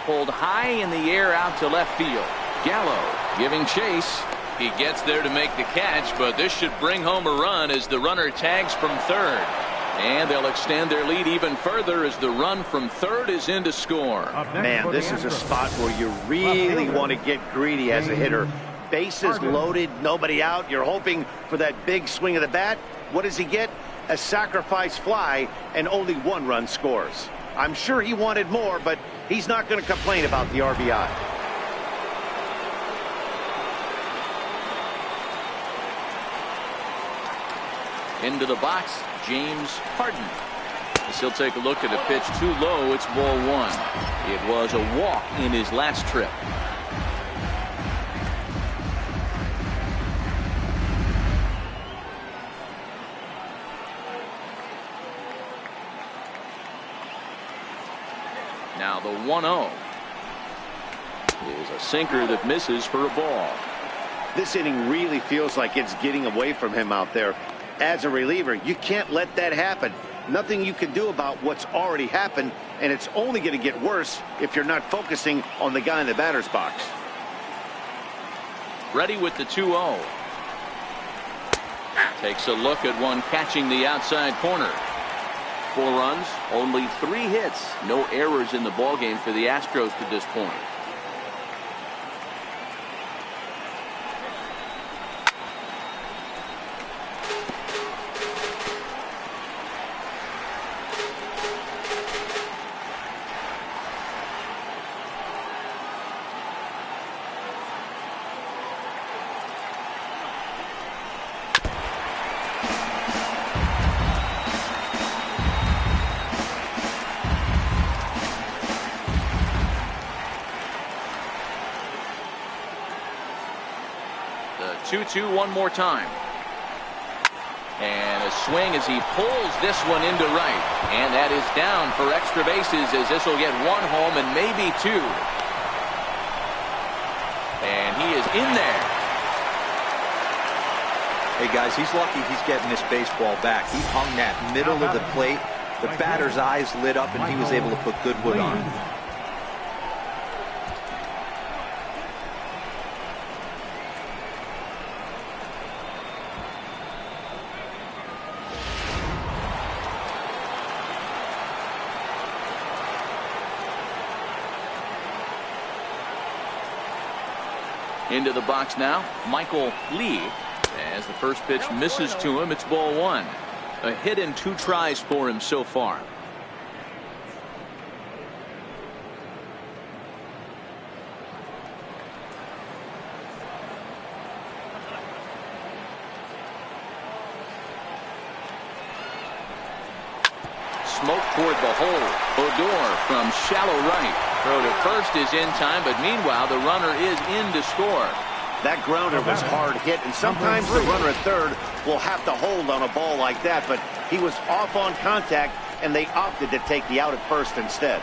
Pulled high in the air out to left field. Gallo giving chase. He gets there to make the catch, but this should bring home a run as the runner tags from third. And they'll extend their lead even further as the run from third is in to score. Man, this is a spot where you really want to get greedy as a hitter. Bases loaded, nobody out. You're hoping for that big swing of the bat. What does he get? A sacrifice fly, and only 1 run scores. I'm sure he wanted more, but he's not going to complain about the RBI. Into the box, James Harden. As he'll take a look at a pitch too low. It's ball one. It was a walk in his last trip. Now the 1-0 is a sinker that misses for a ball. This inning really feels like it's getting away from him out there. As a reliever, you can't let that happen. Nothing you can do about what's already happened, and it's only going to get worse if you're not focusing on the guy in the batter's box. Ready with the 2-0. Takes a look at one catching the outside corner. 4 runs, only 3 hits, no errors in the ballgame for the Astros to this point. The 2-2 one more time. And a swing as he pulls this one into right. And that is down for extra bases as this will get 1 home and maybe 2. And he is in there. Hey guys, he's lucky he's getting this baseball back. He hung that middle of the plate. The batter's eyes lit up and he was able to put good wood on it. Into the box now, Michael Lee. As the first pitch misses to him, it's ball 1. A hit in 2 tries for him so far. Smoke toward the hole. Odor from shallow right. Throw to first is in time, but meanwhile the runner is in to score. That grounder was hard hit, and sometimes the runner at third will have to hold on a ball like that, but he was off on contact, and they opted to take the out at first instead.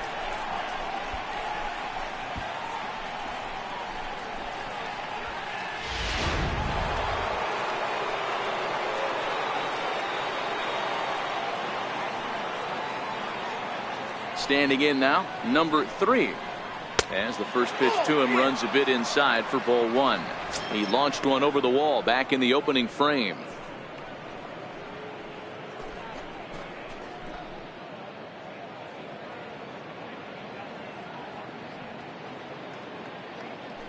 Standing in now, number 3. As the first pitch to him runs a bit inside for ball 1. He launched one over the wall back in the opening frame.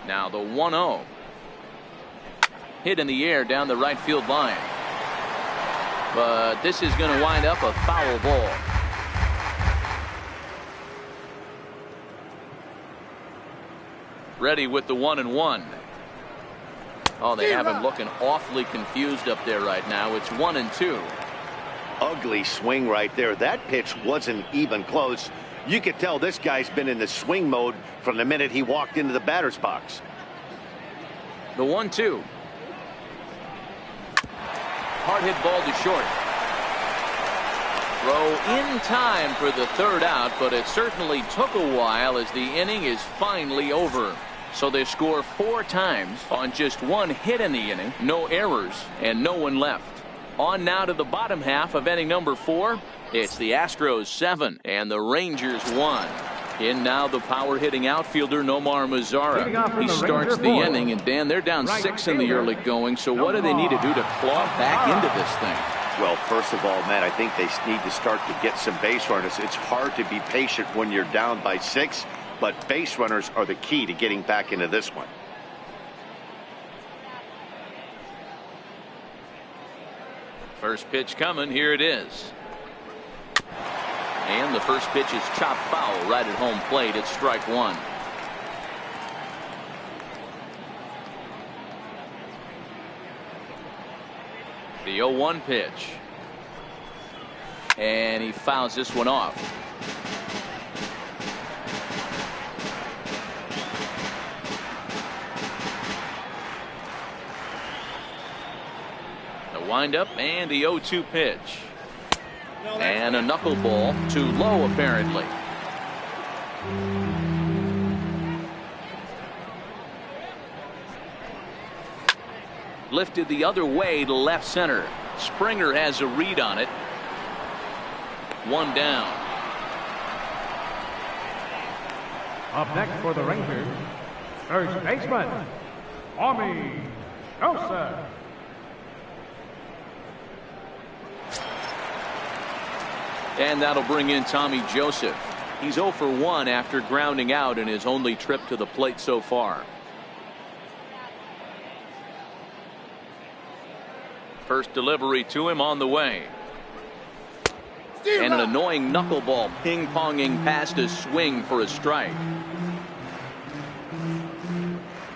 Now the 1-0. Hit in the air down the right field line. But this is going to wind up a foul ball. Ready with the 1-1. Oh, they have him looking awfully confused up there right now. It's 1-2. Ugly swing right there. That pitch wasn't even close. You could tell this guy's been in the swing mode from the minute he walked into the batter's box. The 1-2. Hard hit ball to short. Throw in time for the 3rd out, but it certainly took a while as the inning is finally over. So they score 4 times on just 1 hit in the inning, no errors, and no one left. On now to the bottom half of inning number 4. It's the Astros 7 and the Rangers 1. In now the power hitting outfielder Nomar Mazara. He starts the inning, and Dan, they're down 6 in the early going. So what do they need to do to claw back into this thing? Well, first of all, Matt, I think they need to start to get some base runners. It's hard to be patient when you're down by 6, but base runners are the key to getting back into this one. First pitch coming. Here it is. And the first pitch is chopped foul right at home plate. It's strike 1. The 0-1 pitch. And he fouls this one off. The windup and the 0-2 pitch. And a knuckleball too low apparently. Lifted the other way to left center. Springer has a read on it. One down. Up next for the Rangers, first baseman, Army Joseph. And that'll bring in Tommy Joseph. He's 0 for 1 after grounding out in his only trip to the plate so far. First delivery to him on the way. And an annoying knuckleball ping-ponging past his swing for a strike.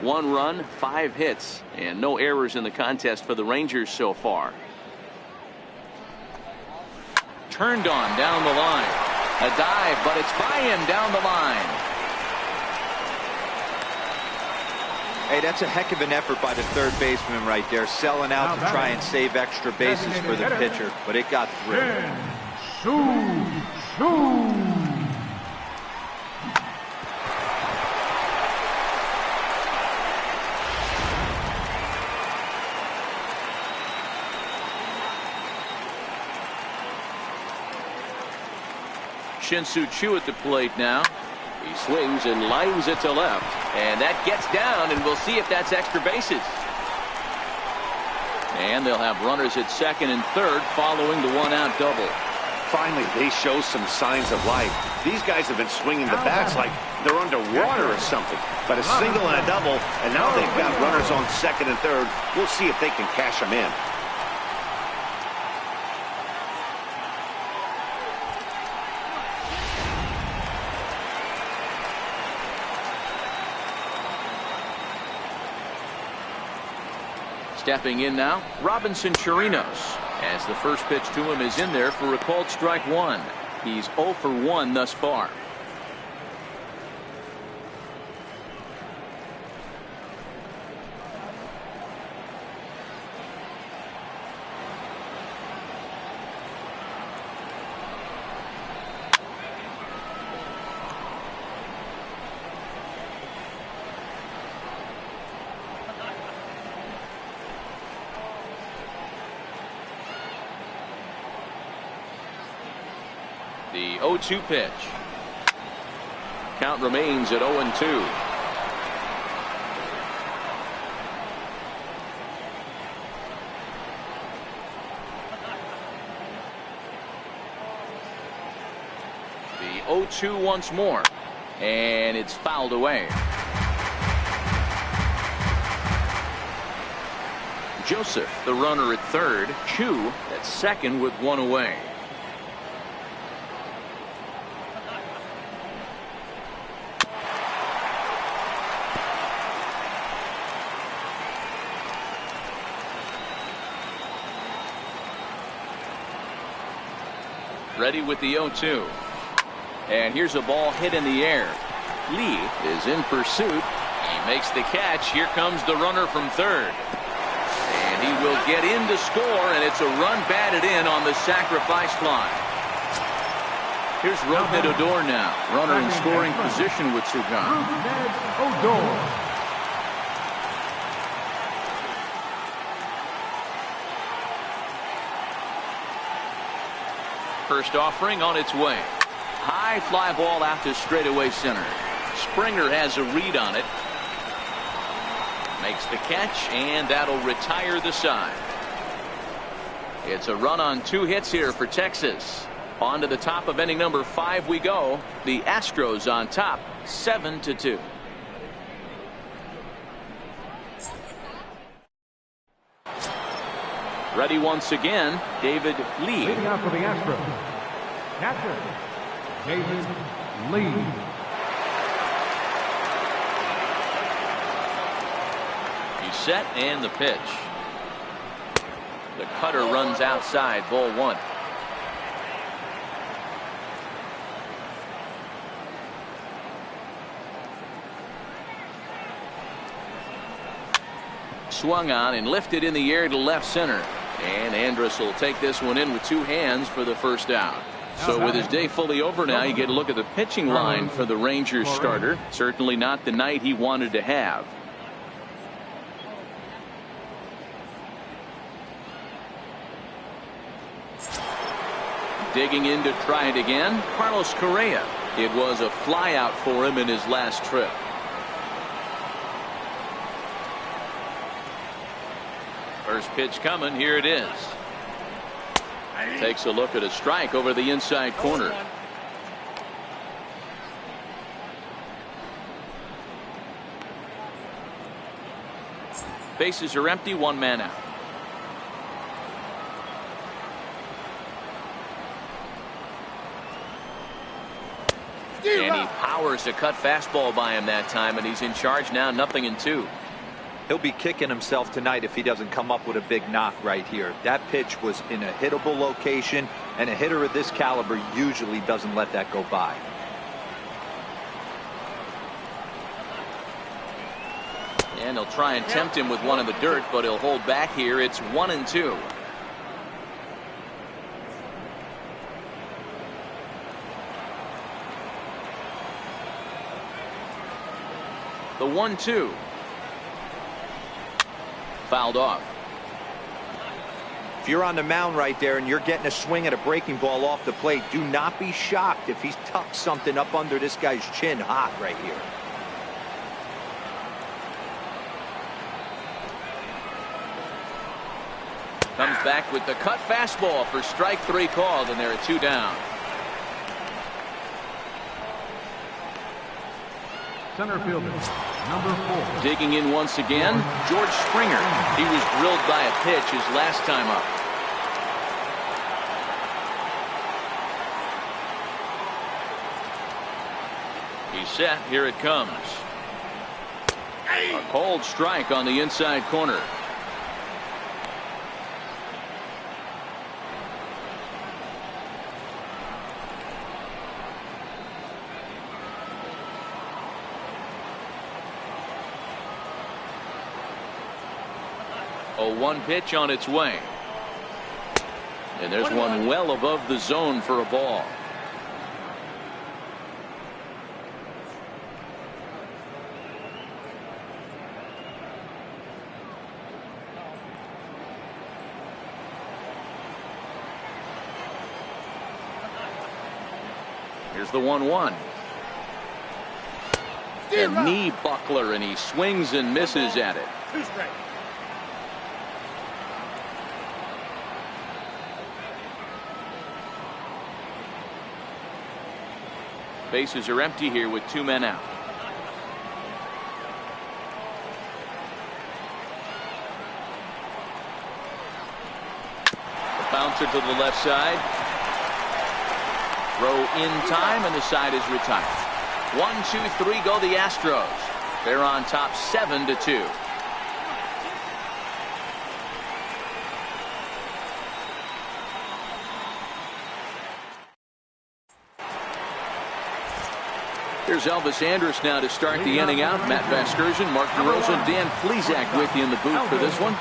1 run, 5 hits, and no errors in the contest for the Rangers so far. Turned on down the line. A dive, but it's by him down the line. Hey, that's a heck of an effort by the third baseman right there, selling out to try and save extra bases for the pitcher, but it got through. Shin-Soo Choo at the plate now. He swings and lines it to left. And that gets down, and we'll see if that's extra bases. And they'll have runners at second and third following the 1-out double. Finally, they show some signs of life. These guys have been swinging the bats like they're underwater or something. But a single and a double, and now they've got runners on second and third. We'll see if they can cash them in. Stepping in now, Robinson Chirinos, as the first pitch to him is in there for a called strike 1. He's 0 for 1 thus far. The 0-2 pitch. Count remains at 0-2. The 0-2 once more, and it's fouled away. Joseph, the runner at third. Choo at second with 1 away. Ready with the 0-2. And here's a ball hit in the air. Lee is in pursuit. He makes the catch. Here comes the runner from third. And he will get in to score, and it's a run batted in on the sacrifice fly. Here's Rougned Odor now. Runner in scoring position with Sugan. Odor. First offering on its way. High fly ball out to straightaway center. Springer has a read on it. Makes the catch, and that'll retire the side. It's a run on 2 hits here for Texas. On to the top of inning number 5 we go. The Astros on top, 7-2. Ready once again, David Lee. Leading out for the Astros, catcher, David Lee. He's set, and the pitch. The cutter runs outside, ball 1. swung on and lifted in the air to left center. And Andrus will take this one in with two hands for the first out. So with his day fully over now, you get a look at the pitching line for the Rangers starter. Certainly not the night he wanted to have. Digging in to try it again, Carlos Correa. It was a flyout for him in his last trip. First pitch coming. Here it is. Takes a look at a strike over the inside corner. Bases are empty. One man out. And he powers a cut fastball by him that time, and he's in charge now, 0-2. He'll be kicking himself tonight if he doesn't come up with a big knock right here. That pitch was in a hittable location, and a hitter of this caliber usually doesn't let that go by. And he'll try and tempt him with one in the dirt, but he'll hold back here. It's 1-2. The 1-2. Fouled off. If you're on the mound right there and you're getting a swing at a breaking ball off the plate, do not be shocked if he's tucked something up under this guy's chin hot right here. Comes back with the cut fastball for strike 3 called, and there are 2 down. Center fielder, number 4. Digging in once again, George Springer. He was drilled by a pitch his last time up. He's set. Here it comes. A cold strike on the inside corner. A 1 pitch on its way. And there's one well above the zone for a ball. Here's the 1-1. A knee buckler, and he swings and misses at it. 2 strikes. Bases are empty here with 2 men out. The bouncer to the left side. Throw in time, and the side is retired. 1-2-3 go the Astros. They're on top 7-2. Here's Elvis Andrus now to start the inning out. Matt Vasgersian, Mark DeRosa, and Dan Plesac with you in the booth for this one.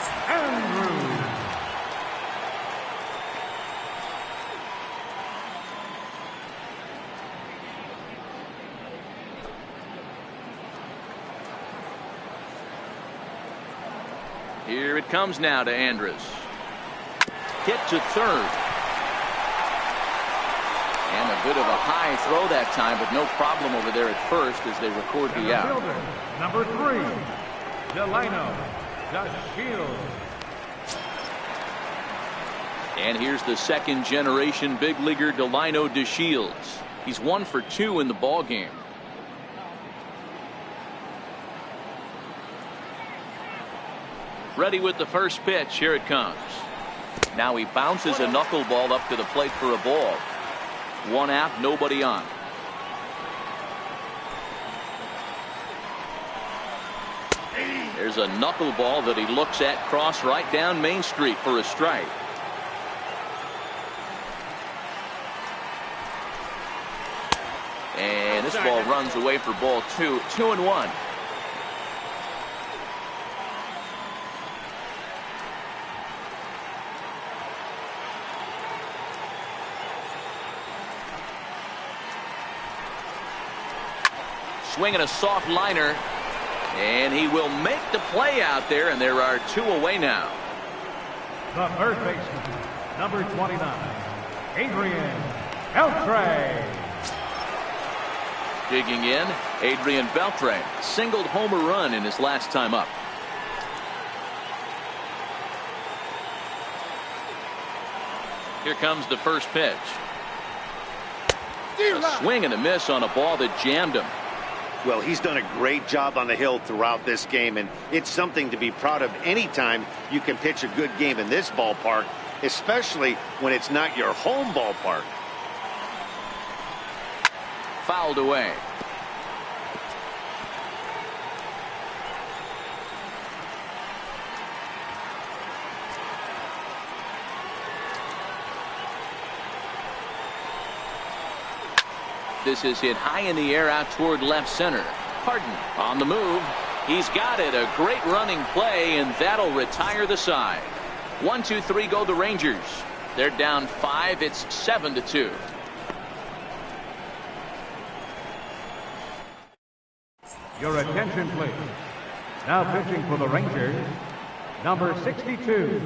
Here it comes now to Andrus. Hit to third. And a bit of a high throw that time, but no problem over there at first as they record the out. Number 3, Delino DeShields. And here's the second generation big leaguer Delino DeShields. He's 1 for 2 in the ball game. Ready with the first pitch. Here it comes. Now he bounces a knuckleball up to the plate for a ball. 1 out, nobody on. There's a knuckleball that he looks at cross right down Main Street for a strike. And this ball runs away for ball 2. 2-1. swing and a soft liner. And he will make the play out there, and there are 2 away now. The third baseman, number 29, Adrian Beltre. Digging in, Adrian Beltre singled home a run in his last time up. Here comes the first pitch. A swing and a miss on a ball that jammed him. Well, he's done a great job on the hill throughout this game, and it's something to be proud of anytime you can pitch a good game in this ballpark, especially when it's not your home ballpark. Fouled away. This is hit high in the air out toward left center. Harden on the move. He's got it. A great running play, and that'll retire the side. 1, 2, 3 go the Rangers. They're down 5. It's 7-2. Your attention, please. Now pitching for the Rangers, number 62,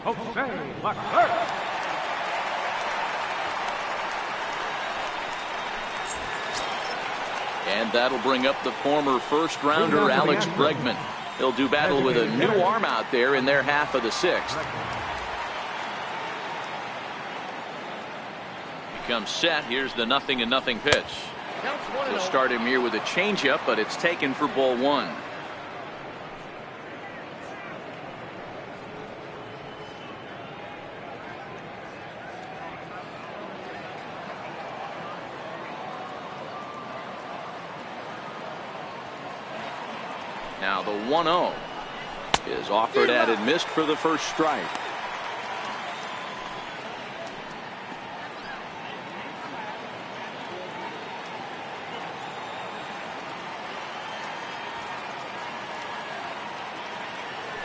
Jose Leclerc. And that'll bring up the former first-rounder Alex Bregman. He'll do battle with a new arm out there in their half of the 6th. Becomes set. Here's the 0-0 pitch. We'll start him here with a changeup, but it's taken for ball 1. Now the 1-0 is offered at and missed for the first strike.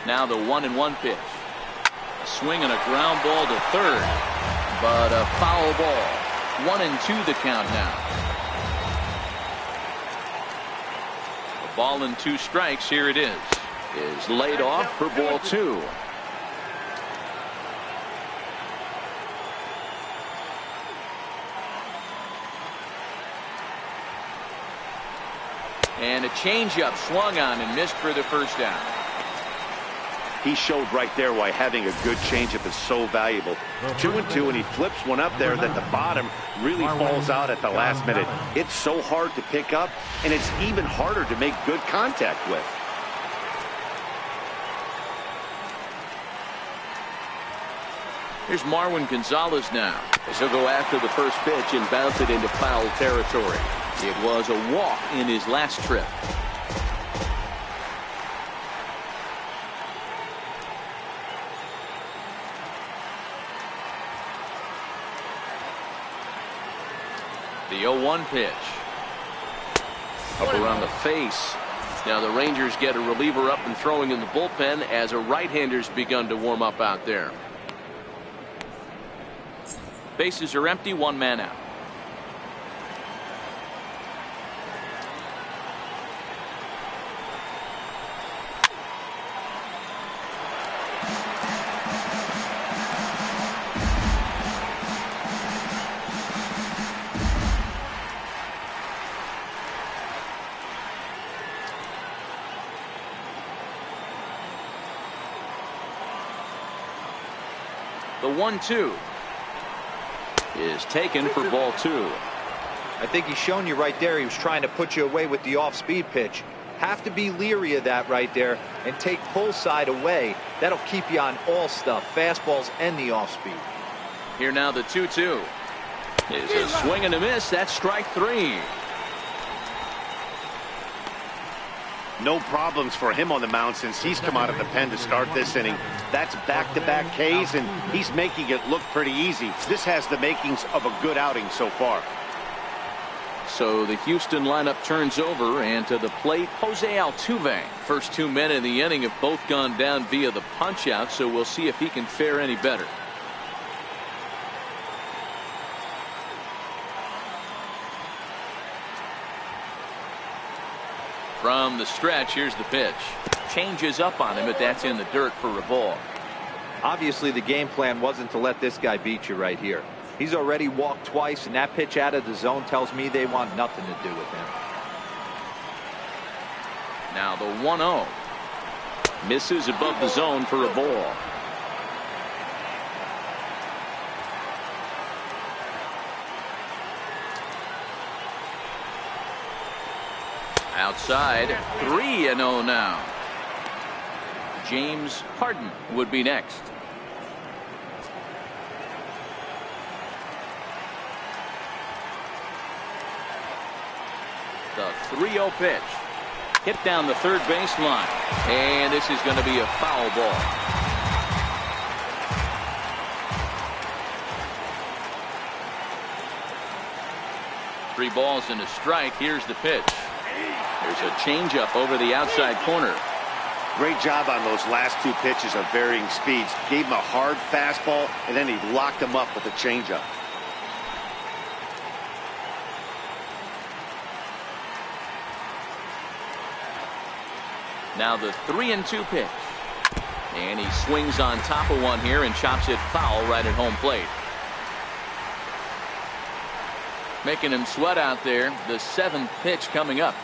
Now the 1-1 pitch. A swing and a ground ball to third, but a foul ball. 1-2 the count now. Ball and 2 strikes. Here it is laid off for ball 2. And a changeup swung on and missed for the first down. He showed right there why having a good changeup is so valuable. 2-2, and he flips one up there that the bottom really falls out at the last minute. It's so hard to pick up, and it's even harder to make good contact with. Here's Marwin Gonzalez now, as he'll go after the first pitch and bounce it into foul territory. It was a walk in his last trip. The 0-1 pitch. Up around the face. Now the Rangers get a reliever up and throwing in the bullpen as a right-hander's begun to warm up out there. Bases are empty, 1 man out. The 1-2 is taken for ball 2. I think he's shown you right there. He was trying to put you away with the off-speed pitch. Have to be leery of that right there and take pull side away. That'll keep you on all stuff, fastballs and the off-speed. Here now the 2-2 is a swing and a miss. That's strike 3. No problems for him on the mound since he's come out of the pen to start this inning. That's back-to-back Ks, and he's making it look pretty easy. This has the makings of a good outing so far. So the Houston lineup turns over, and to the plate, Jose Altuve. First 2 men in the inning have both gone down via the punch-out, so we'll see if he can fare any better. From the stretch, here's the pitch. Changes up on him, but that's in the dirt for a ball. Obviously, the game plan wasn't to let this guy beat you right here. He's already walked twice, and that pitch out of the zone tells me they want nothing to do with him. Now the 1-0. Misses above the zone for a ball. Outside, 3-0 now. James Harden would be next. The 3-0 pitch. Hit down the third baseline. And this is going to be a foul ball. Three balls and a strike. Here's the pitch. There's a changeup over the outside corner. Great job on those last two pitches of varying speeds. Gave him a hard fastball, and then he locked him up with a changeup. Now the 3-2 pitch. And he swings on top of one here and chops it foul right at home plate. Making him sweat out there. The 7th pitch coming up.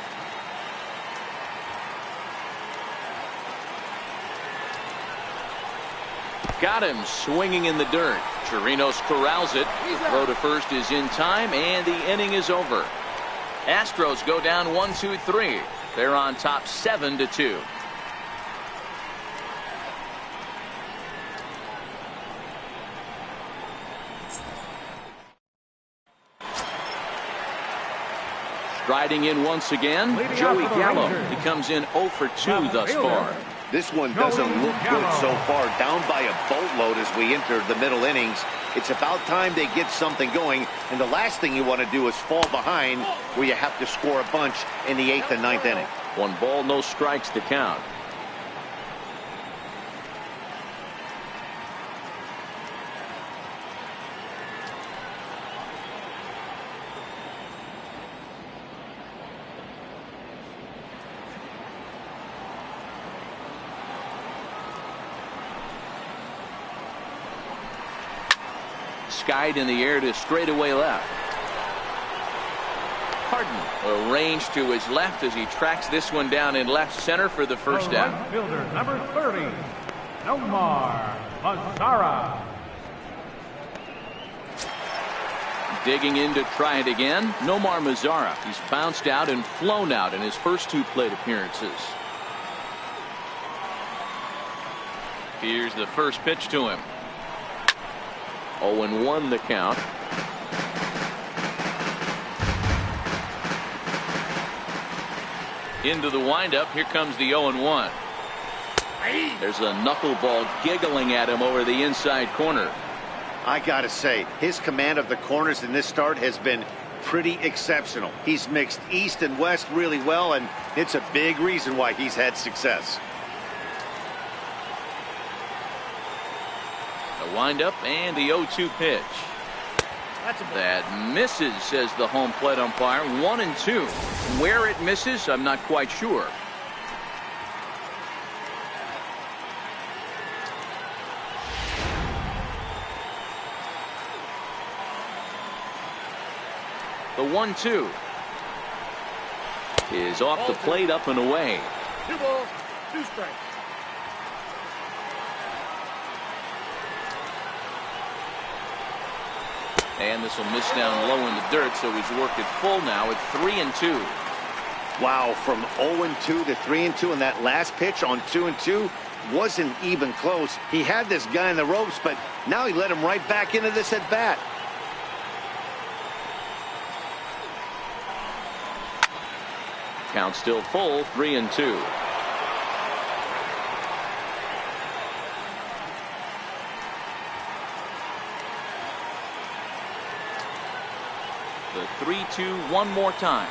Got him swinging in the dirt. Chirinos corrals it. The throw to first is in time, and the inning is over. Astros go down 1-2-3. They're on top 7-2. Striding in once again, Joey Gallo. He comes in 0 for 2 thus far. This one doesn't look good so far. Down by a boatload as we enter the middle innings. It's about time they get something going. And the last thing you want to do is fall behind where you have to score a bunch in the 8th and 9th inning. 1 ball, no strikes to count. Skied in the air to straightaway left. Harden arranged to his left as he tracks this one down in left center for the first down. Right fielder, number 30, Nomar Mazara. Digging in to try it again. Nomar Mazara. He's bounced out and flown out in his first 2 plate appearances. Here's the first pitch to him. 0-1 the count. Into the windup. Here comes the 0-1. There's a knuckleball giggling at him over the inside corner. I gotta say, his command of the corners in this start has been pretty exceptional. He's mixed east and west really well, and it's a big reason why he's had success. The windup and the 0-2 pitch. That misses, says the home plate umpire. 1-2. Where it misses, I'm not quite sure. The 1-2 is off the plate, up and away. 2 balls, 2 strikes. And this will miss down low in the dirt, so he's worked it full now at 3-2. Wow, from 0-2 to 3-2, and that last pitch on 2-2 wasn't even close. He had this guy in the ropes, but now he let him right back into this at bat. Count still full, 3-2. The 3-2 one more time.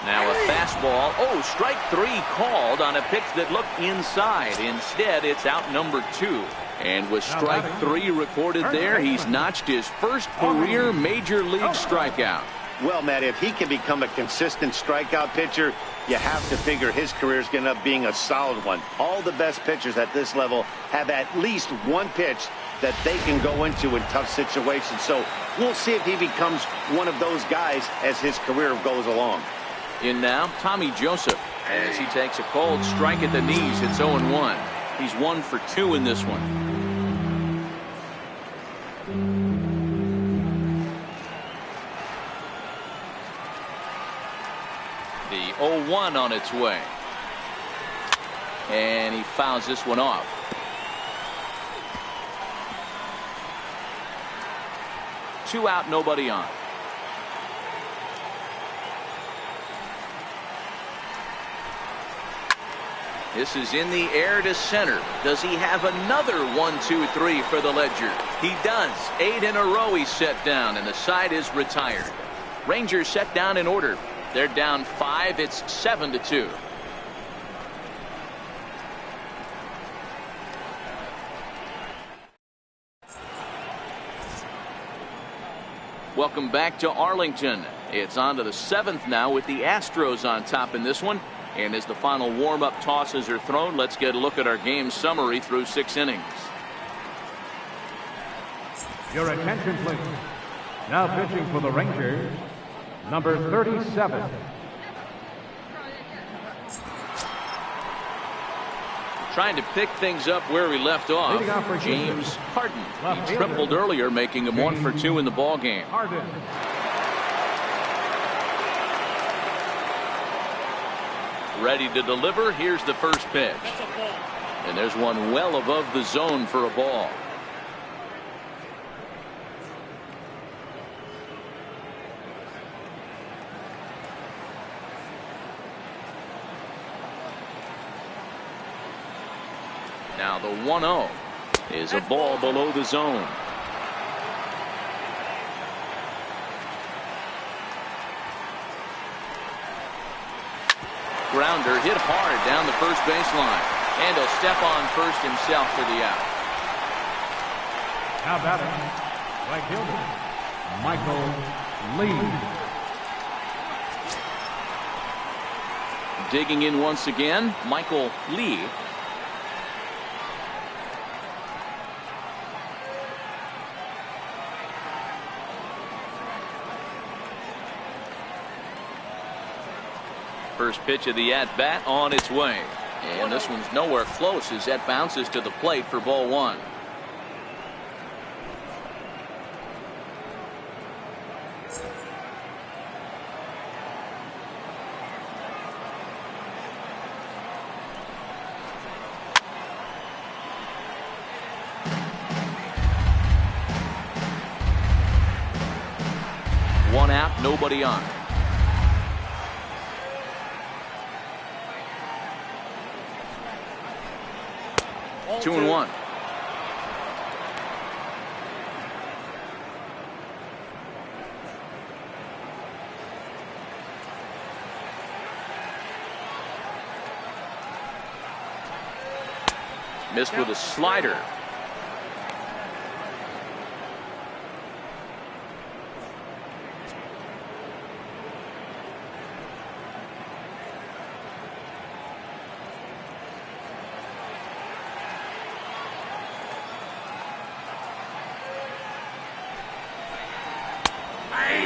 Now a fastball. Oh, strike 3 called on a pitch that looked inside. Instead, it's out number 2. And with strike 3 recorded there, he's notched his first career major league strikeout. Well, Matt, if he can become a consistent strikeout pitcher, you have to figure his career is going to end up being a solid one. All the best pitchers at this level have at least one pitch that they can go into in tough situations. So we'll see if he becomes one of those guys as his career goes along. In now, Tommy Joseph, as he takes a cold strike at the knees. It's 0-1. He's 1 for 2 in this one. The 0-1 on its way. And he fouls this one off. Two out, nobody on. This is in the air to center. Does he have another 1-2-3 for the ledger? He does. 8 in a row he's set down, and the side is retired. Rangers set down in order. They're down 5. It's 7-2. Welcome back to Arlington. It's on to the 7th now with the Astros on top in this one. And as the final warm-up tosses are thrown, let's get a look at our game summary through 6 innings. Your attention, please. Now pitching for the Rangers, number 37. Trying to pick things up where we left off. James Harden. He tripled earlier, making him 1 for 2 in the ball game. Harden. Ready to deliver. Here's the first pitch. And there's one well above the zone for a ball. Now the 1-0 is a ball below the zone. Grounder hit hard down the first baseline. And he'll step on first himself for the out. Now batting, right fielder, Michael Lee. Digging in once again, Michael Lee. First pitch of the at-bat on its way. And this one's nowhere close as that bounces to the plate for ball 1. One out, nobody on. 2-1. Missed with a slider.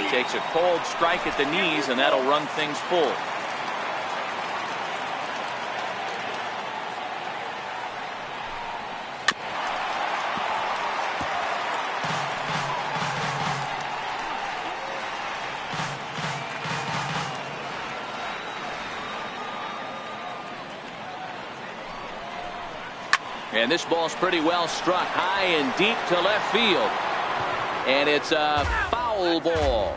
Takes a cold strike at the knees, and that'll run things full. And this ball's pretty well struck high and deep to left field. And it's a foul ball.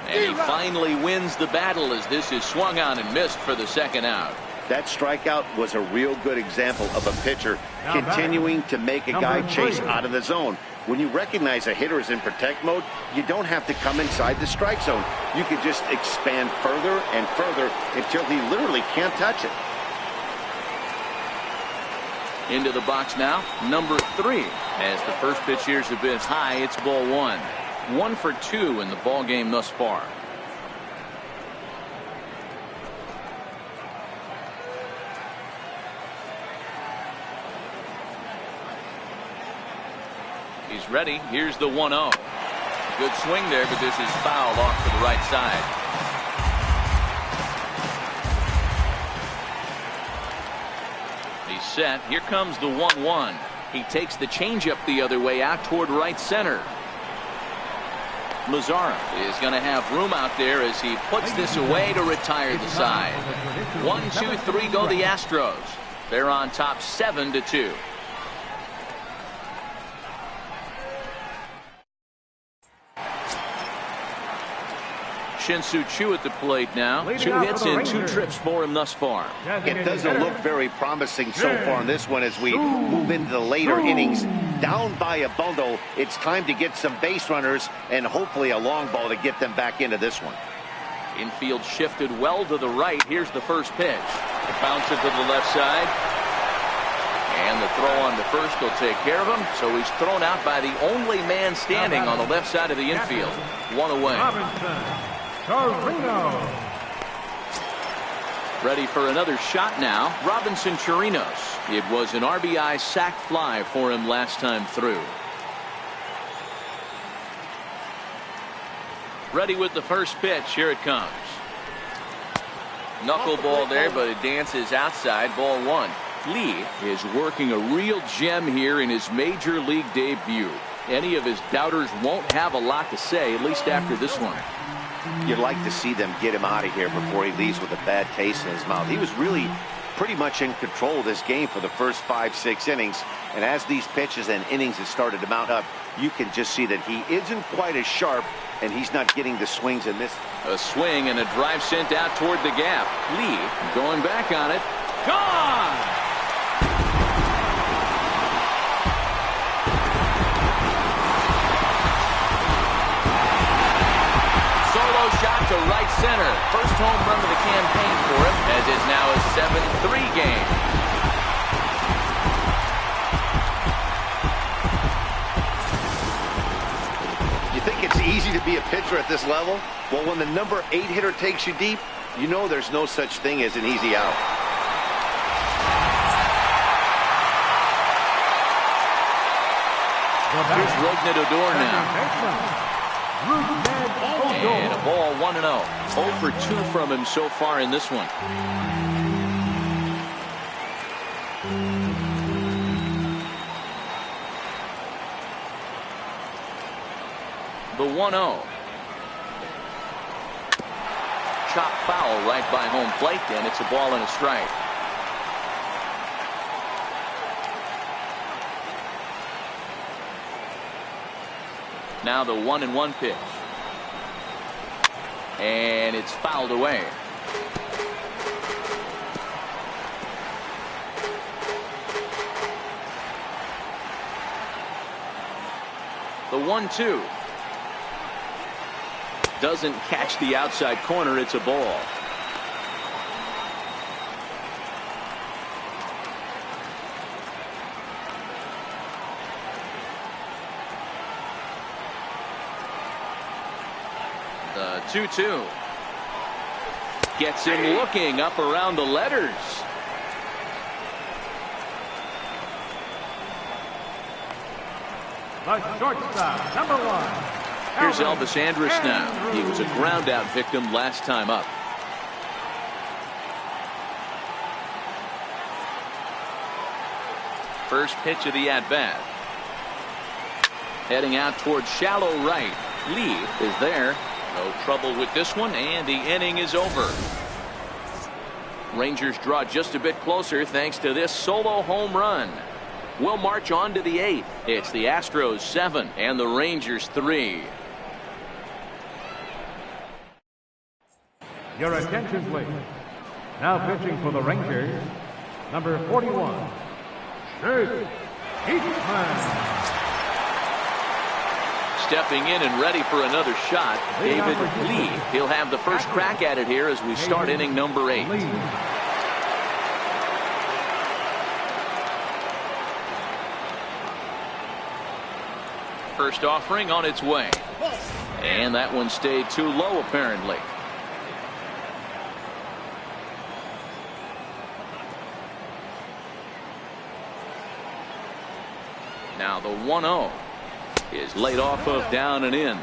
And he finally wins the battle as this is swung on and missed for the second out. That strikeout was a real good example of a pitcher continuing to make a guy chase out of the zone. When you recognize a hitter is in protect mode, you don't have to come inside the strike zone. You can just expand further and further until he literally can't touch it. Into the box now, number 3. As the first pitch here is a bit high, it's ball 1. 1 for 2 in the ball game thus far. He's ready. Here's the 1-0. Good swing there, but this is fouled off to the right side. He's set. Here comes the 1-1. He takes the changeup the other way out toward right center. Mazara is going to have room out there as he puts this away to retire the side. 1, 2, 3 go the Astros. They're on top 7-2. Shin-Soo Choo at the plate now. 2 hits in 2 trips for him thus far. It doesn't look very promising so far in this one as we move into the later innings. Down by a bundle, it's time to get some base runners and hopefully a long ball to get them back into this one. Infield shifted well to the right. Here's the first pitch. Bounce it to the left side. And the throw on to first will take care of him. So he's thrown out by the only man standing on the left side of the infield. 1 away. Ready for another shot now. Robinson Chirinos. It was an RBI sac fly for him last time through. Ready with the first pitch. Here it comes. Knuckleball there, but it dances outside. Ball 1. Lee is working a real gem here in his major league debut. Any of his doubters won't have a lot to say, at least after this one. You'd like to see them get him out of here before he leaves with a bad taste in his mouth. He was really pretty much in control of this game for the first 5-6 innings. And as these pitches and innings have started to mount up, you can just see that he isn't quite as sharp and he's not getting the swings in this. A swing and a drive sent out toward the gap. Lee going back on it. Gone! Shot to right center. First home run of the campaign for him, as it's now a 7-3 game. You think it's easy to be a pitcher at this level? Well, when the number 8 hitter takes you deep, you know there's no such thing as an easy out. Here's Rougned Odor now. And a ball 1-0. 0 for 2 from him so far in this one. The 1-0. Chop foul right by home plate, and it's a ball and a strike. Now the 1-1 pitch. And it's fouled away. The 1-2. Doesn't catch the outside corner. It's a ball. The 2-2. Gets him looking up around the letters. The shortstop, number 1. Here's Elvis Andrus now. He was a ground out victim last time up. First pitch of the at-bat. Heading out towards shallow right. Lee is there. No trouble with this one, and the inning is over. Rangers draw just a bit closer thanks to this solo home run. We'll march on to the 8th. It's the Astros 7 and the Rangers 3. Your attention, please. Now pitching for the Rangers, number 41, Chase Eastman. Stepping in and ready for another shot, David Lee. He'll have the first crack at it here as we start inning number 8. First offering on its way. And that one stayed too low, apparently. Now the 1-0 is laid off of down and in.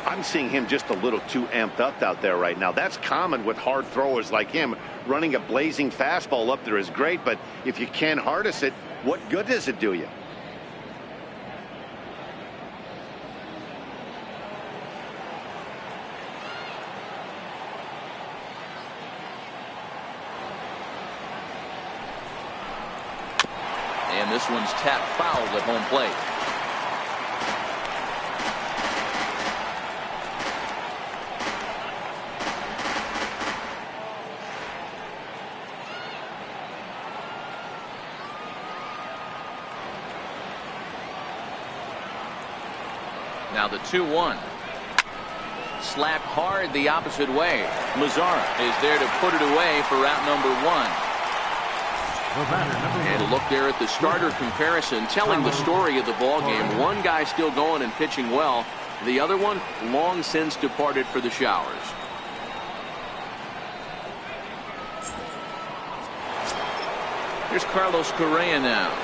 I'm seeing him just a little too amped up out there right now. That's common with hard throwers like him. Running a blazing fastball up there is great, but if you can't harness it, what good does it do you? And this one's tapped foul at home plate. Now the 2-1. Slapped hard the opposite way. Mazzara is there to put it away for out number 1. And a look there at the starter comparison, telling the story of the ball game. One guy still going and pitching well. The other one long since departed for the showers. Here's Carlos Correa now.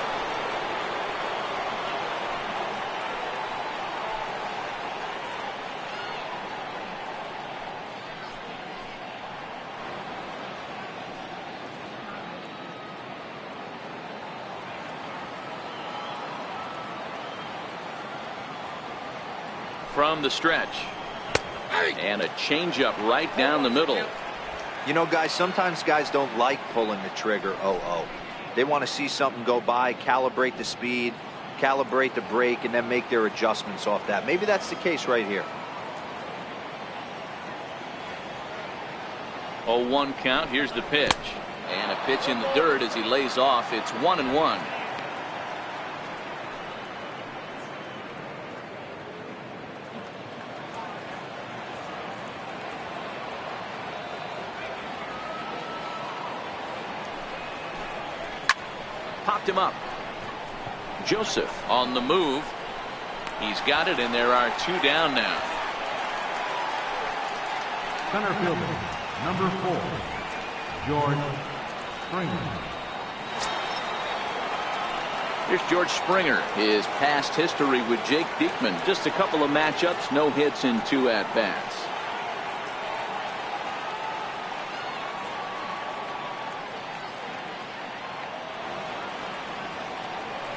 From the stretch. And a changeup right down the middle. You know, guys, sometimes guys don't like pulling the trigger 0-0. They want to see something go by, calibrate the speed, calibrate the break, and then make their adjustments off that. Maybe that's the case right here. 0-1 count. Here's the pitch. And a pitch in the dirt as he lays off. It's 1-1. Popped him up. Joseph on the move. He's got it, and there are 2 down now. Center fielder, number 4, George Springer. Here's George Springer. His past history with Jake Diekman. Just a couple of matchups, no hits in 2 at-bats.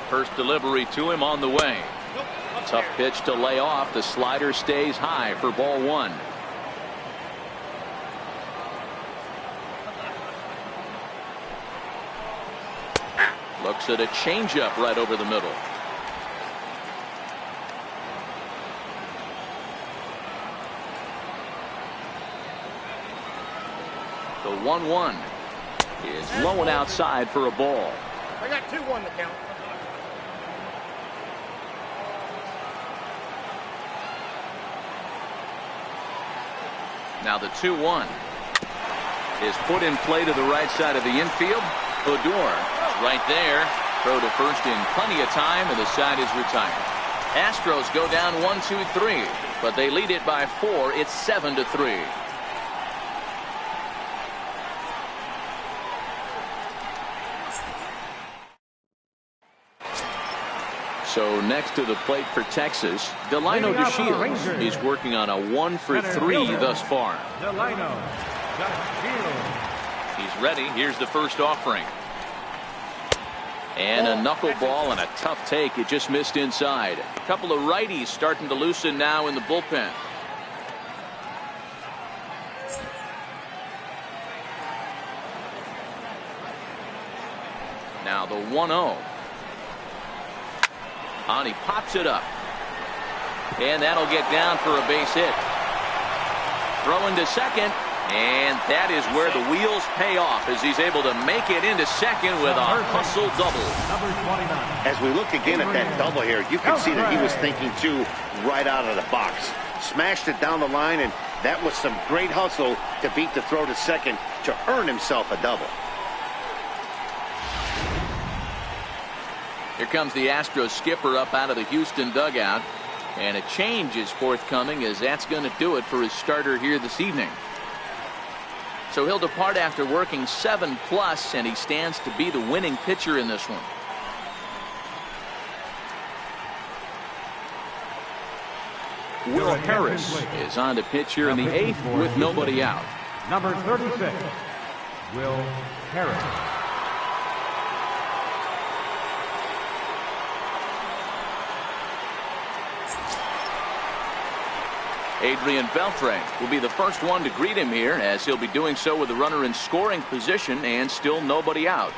First delivery to him on the way. Tough pitch to lay off. The slider stays high for ball 1. Looks at a changeup right over the middle. The 1-1 is low and outside for a ball. I got 2-1 to count. Now the 2-1 is put in play to the right side of the infield. Odor right there. Throw to first in plenty of time, and the side is retired. Astros go down 1-2-3, but they lead it by 4. It's 7-3. So next to the plate for Texas, Delino DeShields. He's working on a 1-for-3 thus far. Delino DeShields. He's ready. Here's the first offering. And a knuckleball and a tough take. It just missed inside. A couple of righties starting to loosen now in the bullpen. Now the 1-0. And he pops it up. And that'll get down for a base hit. Throwing to second. And that is where the wheels pay off as he's able to make it into second with a hustle double. As we look again at that double here, you can see that he was thinking too right out of the box. Smashed it down the line, and that was some great hustle to beat the throw to second to earn himself a double. Here comes the Astros skipper up out of the Houston dugout. And a change is forthcoming, as that's going to do it for his starter here this evening. So he'll depart after working 7+, and he stands to be the winning pitcher in this one. Will Harris is on to pitch here in the 8th with nobody out. Number 36, Will Harris. Adrian Beltre will be the first one to greet him here, as he'll be doing so with the runner in scoring position and still nobody out.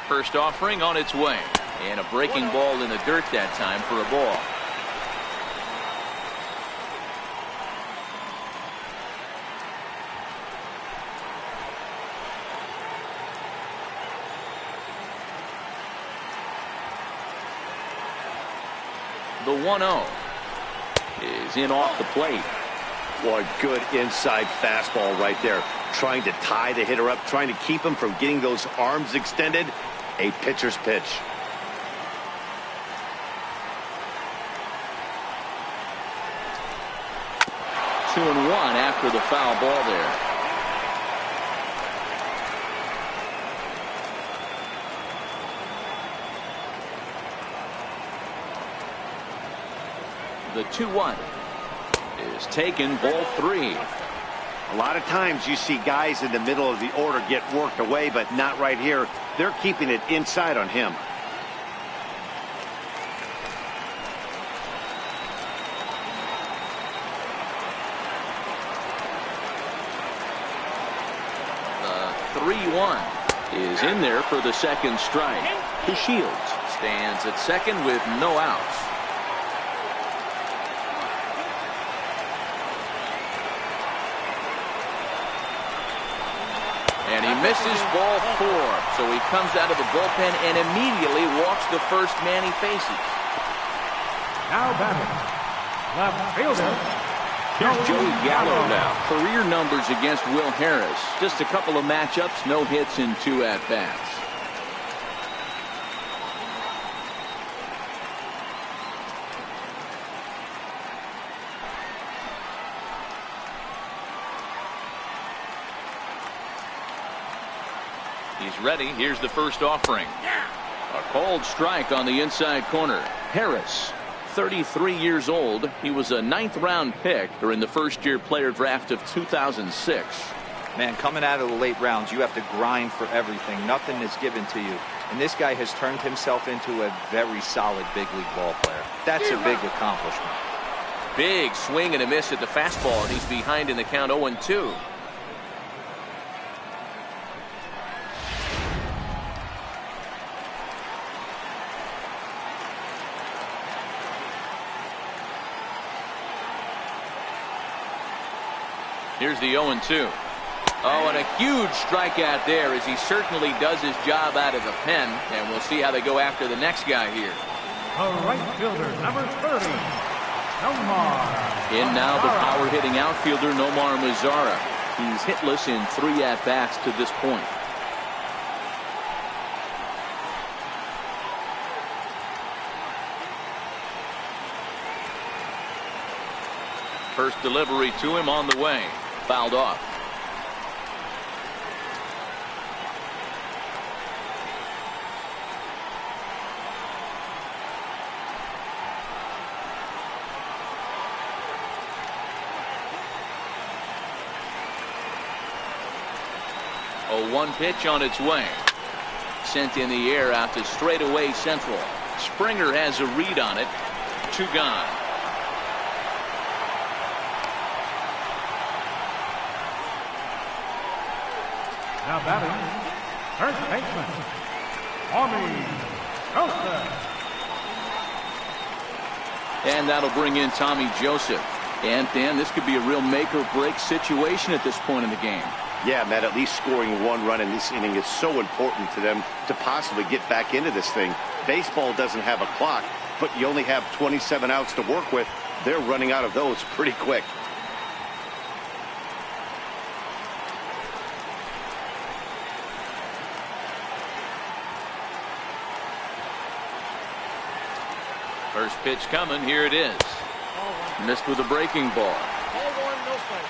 First offering on its way, and a breaking ball in the dirt that time for a ball. The 1-0 is in off the plate. Boy, good inside fastball right there. Trying to tie the hitter up, trying to keep him from getting those arms extended. A pitcher's pitch. 2-1 after the foul ball there. The 2-1 is taken, ball 3. A lot of times you see guys in the middle of the order get worked away, but not right here. They're keeping it inside on him. The 3-1 is in there for the second strike. Shields stands at second with no outs. And he misses ball 4, so he comes out of the bullpen and immediately walks the first man he faces. Now batting, left fielder. Here's Joey Gallo now. Career numbers against Will Harris. Just a couple of matchups, no hits in 2 at-bats. He's ready. Here's the first offering. A cold strike on the inside corner. Harris, 33 years old. He was a 9th-round pick during the first-year player draft of 2006. Man, coming out of the late rounds, you have to grind for everything. Nothing is given to you. And this guy has turned himself into a very solid big league ball player. That's a big accomplishment. Big swing and a miss at the fastball, and he's behind in the count 0-2. Here's the 0-2. Oh, and a huge strikeout there, as he certainly does his job out of the pen. And we'll see how they go after the next guy here. The right fielder, number 30, Nomar. In now the power-hitting outfielder, Nomar Mazara. He's hitless in 3 at-bats to this point. First delivery to him on the way. Fouled off. A 1 pitch on its way. Sent in the air out to straightaway central. Springer has a read on it. 2 gone. Now batting, first baseman, Tommy Joseph. And that'll bring in Tommy Joseph. And Dan, this could be a real make or break situation at this point in the game. Yeah, Matt, at least scoring 1 run in this inning is so important to them to possibly get back into this thing. Baseball doesn't have a clock, but you only have 27 outs to work with. They're running out of those pretty quick. First pitch coming. Here it is. Missed with a breaking ball. Ball one, no strike.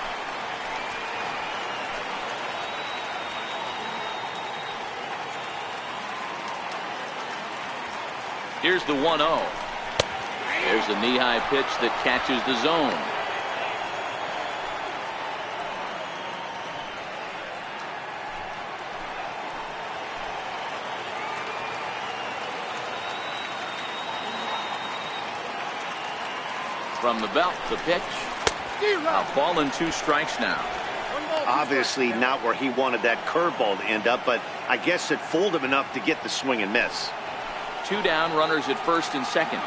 Here's the 1-0. There's a knee-high pitch that catches the zone. From the belt, the pitch. A ball and 2 strikes now. Obviously not where he wanted that curveball to end up, but I guess it fooled him enough to get the swing and miss. 2 down, runners at first and second.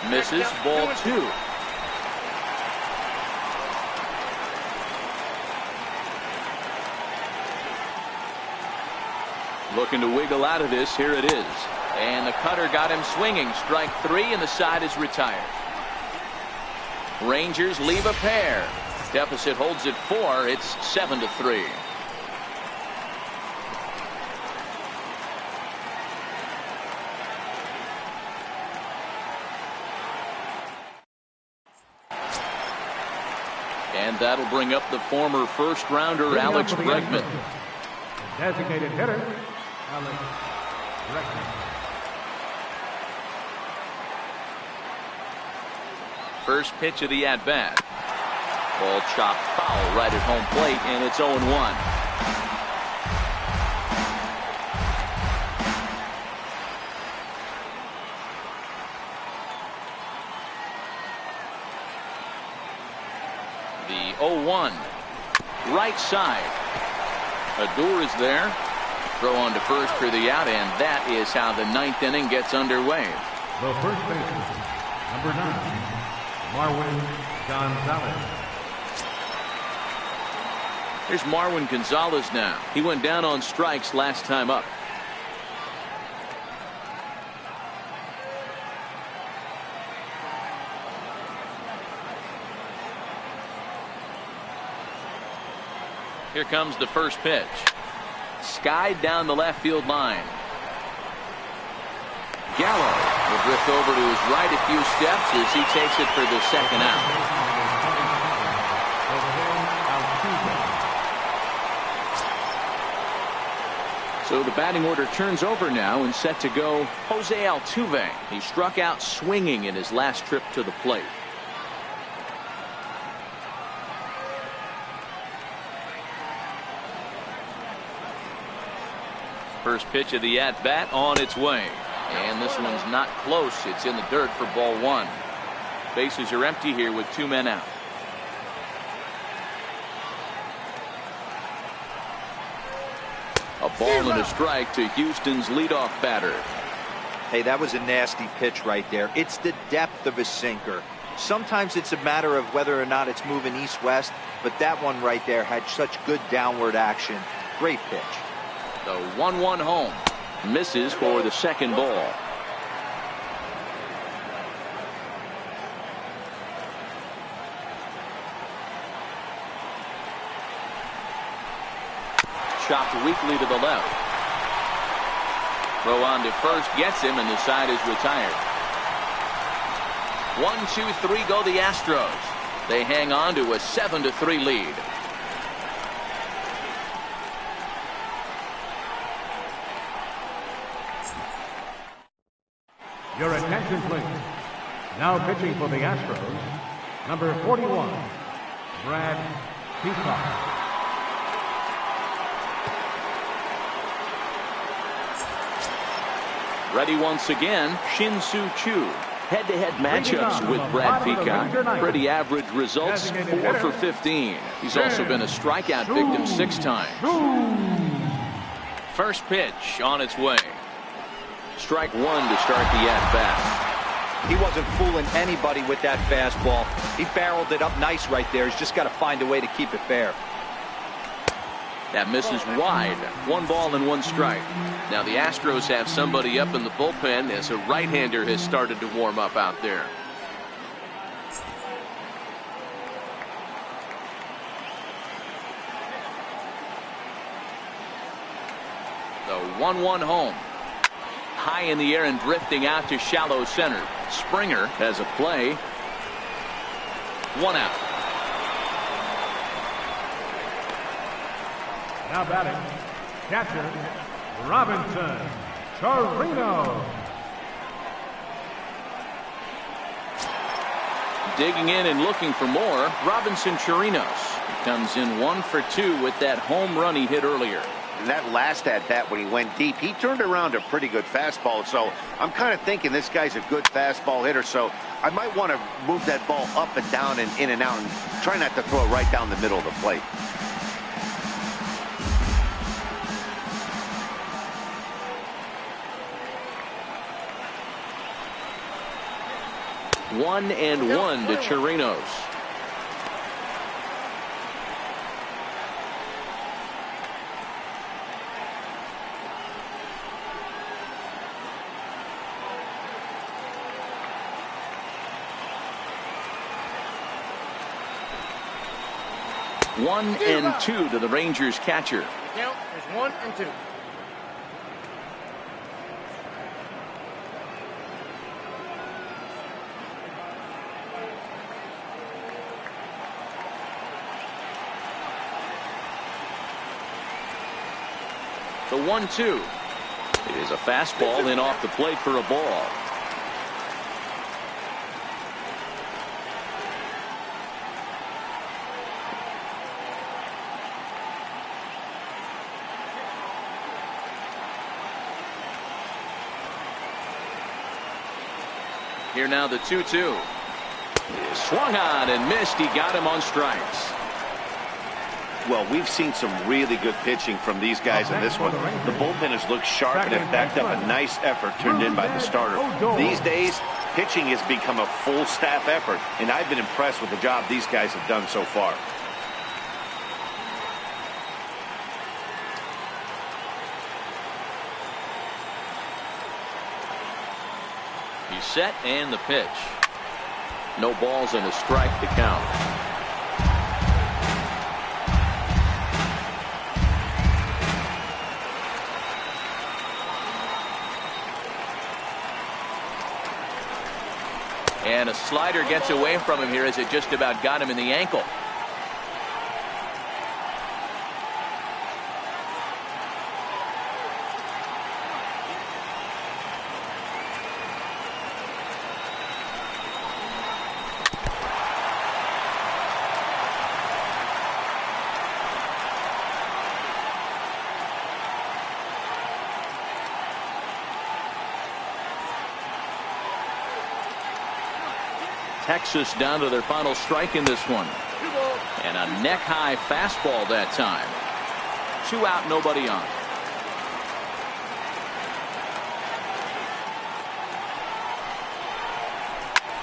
Misses, ball 2. Looking to wiggle out of this. Here it is. And the cutter got him swinging. Strike 3, and the side is retired. Rangers leave a pair. Deficit holds at 4. It's 7-3. And that'll bring up the former first-rounder Alex Bregman. Designated hitter, Alex Bregman. First pitch of the at-bat. Ball chopped foul right at home plate, and it's 0-1. The 0-1. Right side. Adur is there. Throw on to first for the out, and that is how the 9th inning gets underway. The first baseman, number 9, Marwin Gonzalez. Here's Marwin Gonzalez now. He went down on strikes last time up. Here comes the first pitch. Skied down the left field line. Gallo will drift over to his right a few steps as he takes it for the second out. So the batting order turns over now and set to go Jose Altuve. He struck out swinging in his last trip to the plate. First pitch of the at-bat on its way. And this one's not close. It's in the dirt for ball 1. Bases are empty here with 2 men out. A ball and a strike to Houston's leadoff batter. Hey, that was a nasty pitch right there. It's the depth of a sinker. Sometimes it's a matter of whether or not it's moving east-west, but that one right there had such good downward action. Great pitch. The 1-1 home. Misses for the second ball. Chopped weakly to the left. Throw on to first gets him, and the side is retired. 1-2-3 go the Astros. They hang on to a 7-3 lead. Your attention, please. Now pitching for the Astros, number 41, Brad Peacock. Ready once again, Shin-Soo Choo. Head-to-head matchups with Brad Peacock. Pretty average results, 4 for 15. He's also been a strikeout victim 6 times. First pitch on its way. Strike one to start the at-bat. He wasn't fooling anybody with that fastball. He barreled it up nice right there. He's just got to find a way to keep it fair. That misses wide. 1 ball and 1 strike. Now the Astros have somebody up in the bullpen as a right-hander has started to warm up out there. The 1-1 home. High in the air and drifting out to shallow center. Springer has a play. 1 out. Now batting, catcher, Robinson Chirino. Digging in and looking for more, Robinson Chirinos. He comes in 1 for 2 with that home run he hit earlier. And that last at-bat when he went deep, he turned around a pretty good fastball. So I'm kind of thinking this guy's a good fastball hitter. So I might want to move that ball up and down and in and out and try not to throw it right down the middle of the plate. One and one to Chirinos. One and 2 to the Rangers catcher. Count is 1 and 2. The 1-2. It is a fastball in off the plate for a ball. Here now the 2-2. Swung on and missed. He got him on strikes. Well, we've seen some really good pitching from these guys in this one. The bullpen has looked sharp and have backed up a nice effort turned in by the starter. These days, pitching has become a full staff effort, and I've been impressed with the job these guys have done so far. He's set and the pitch. No balls and a strike to count. And a slider gets away from him here as it just about got him in the ankle. Texas down to their final strike in this one. And a neck-high fastball that time. 2 out, nobody on.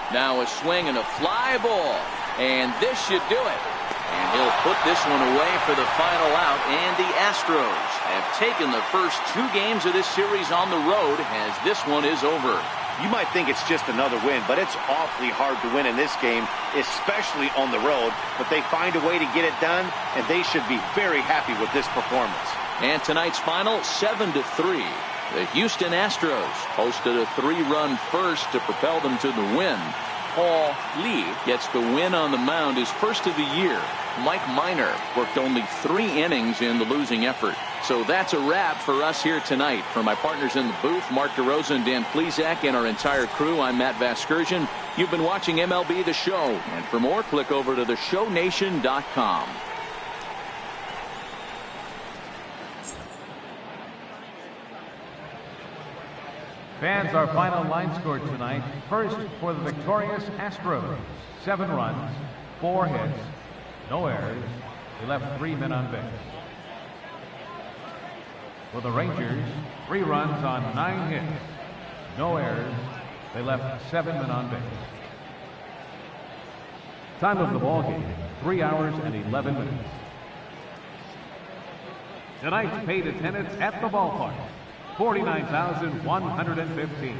Now a swing and a fly ball. And this should do it. And he'll put this one away for the final out. And the Astros have taken the first 2 games of this series on the road as this one is over. You might think it's just another win, but it's awfully hard to win in this game, especially on the road. But they find a way to get it done, and they should be very happy with this performance. And tonight's final, 7-3. The Houston Astros posted a 3-run first to propel them to the win. Paul Lee gets the win on the mound, his first of the year. Mike Minor worked only 3 innings in the losing effort. So that's a wrap for us here tonight. For my partners in the booth, Mark DeRosa and Dan Plesac, and our entire crew, I'm Matt Vasgersian. You've been watching MLB The Show. And for more, click over to theshownation.com. Fans, our final line score tonight. First for the victorious Astros. 7 runs, 4 hits, no errors. They left 3 men on base. For the Rangers, 3 runs on 9 hits. No errors. They left 7 men on base. Time of the ball game, 3 hours and 11 minutes. Tonight's paid attendance at the ballpark, 49,115.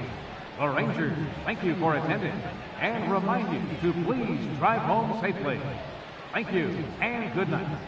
The Rangers thank you for attending and remind you to please drive home safely. Thank you and good night.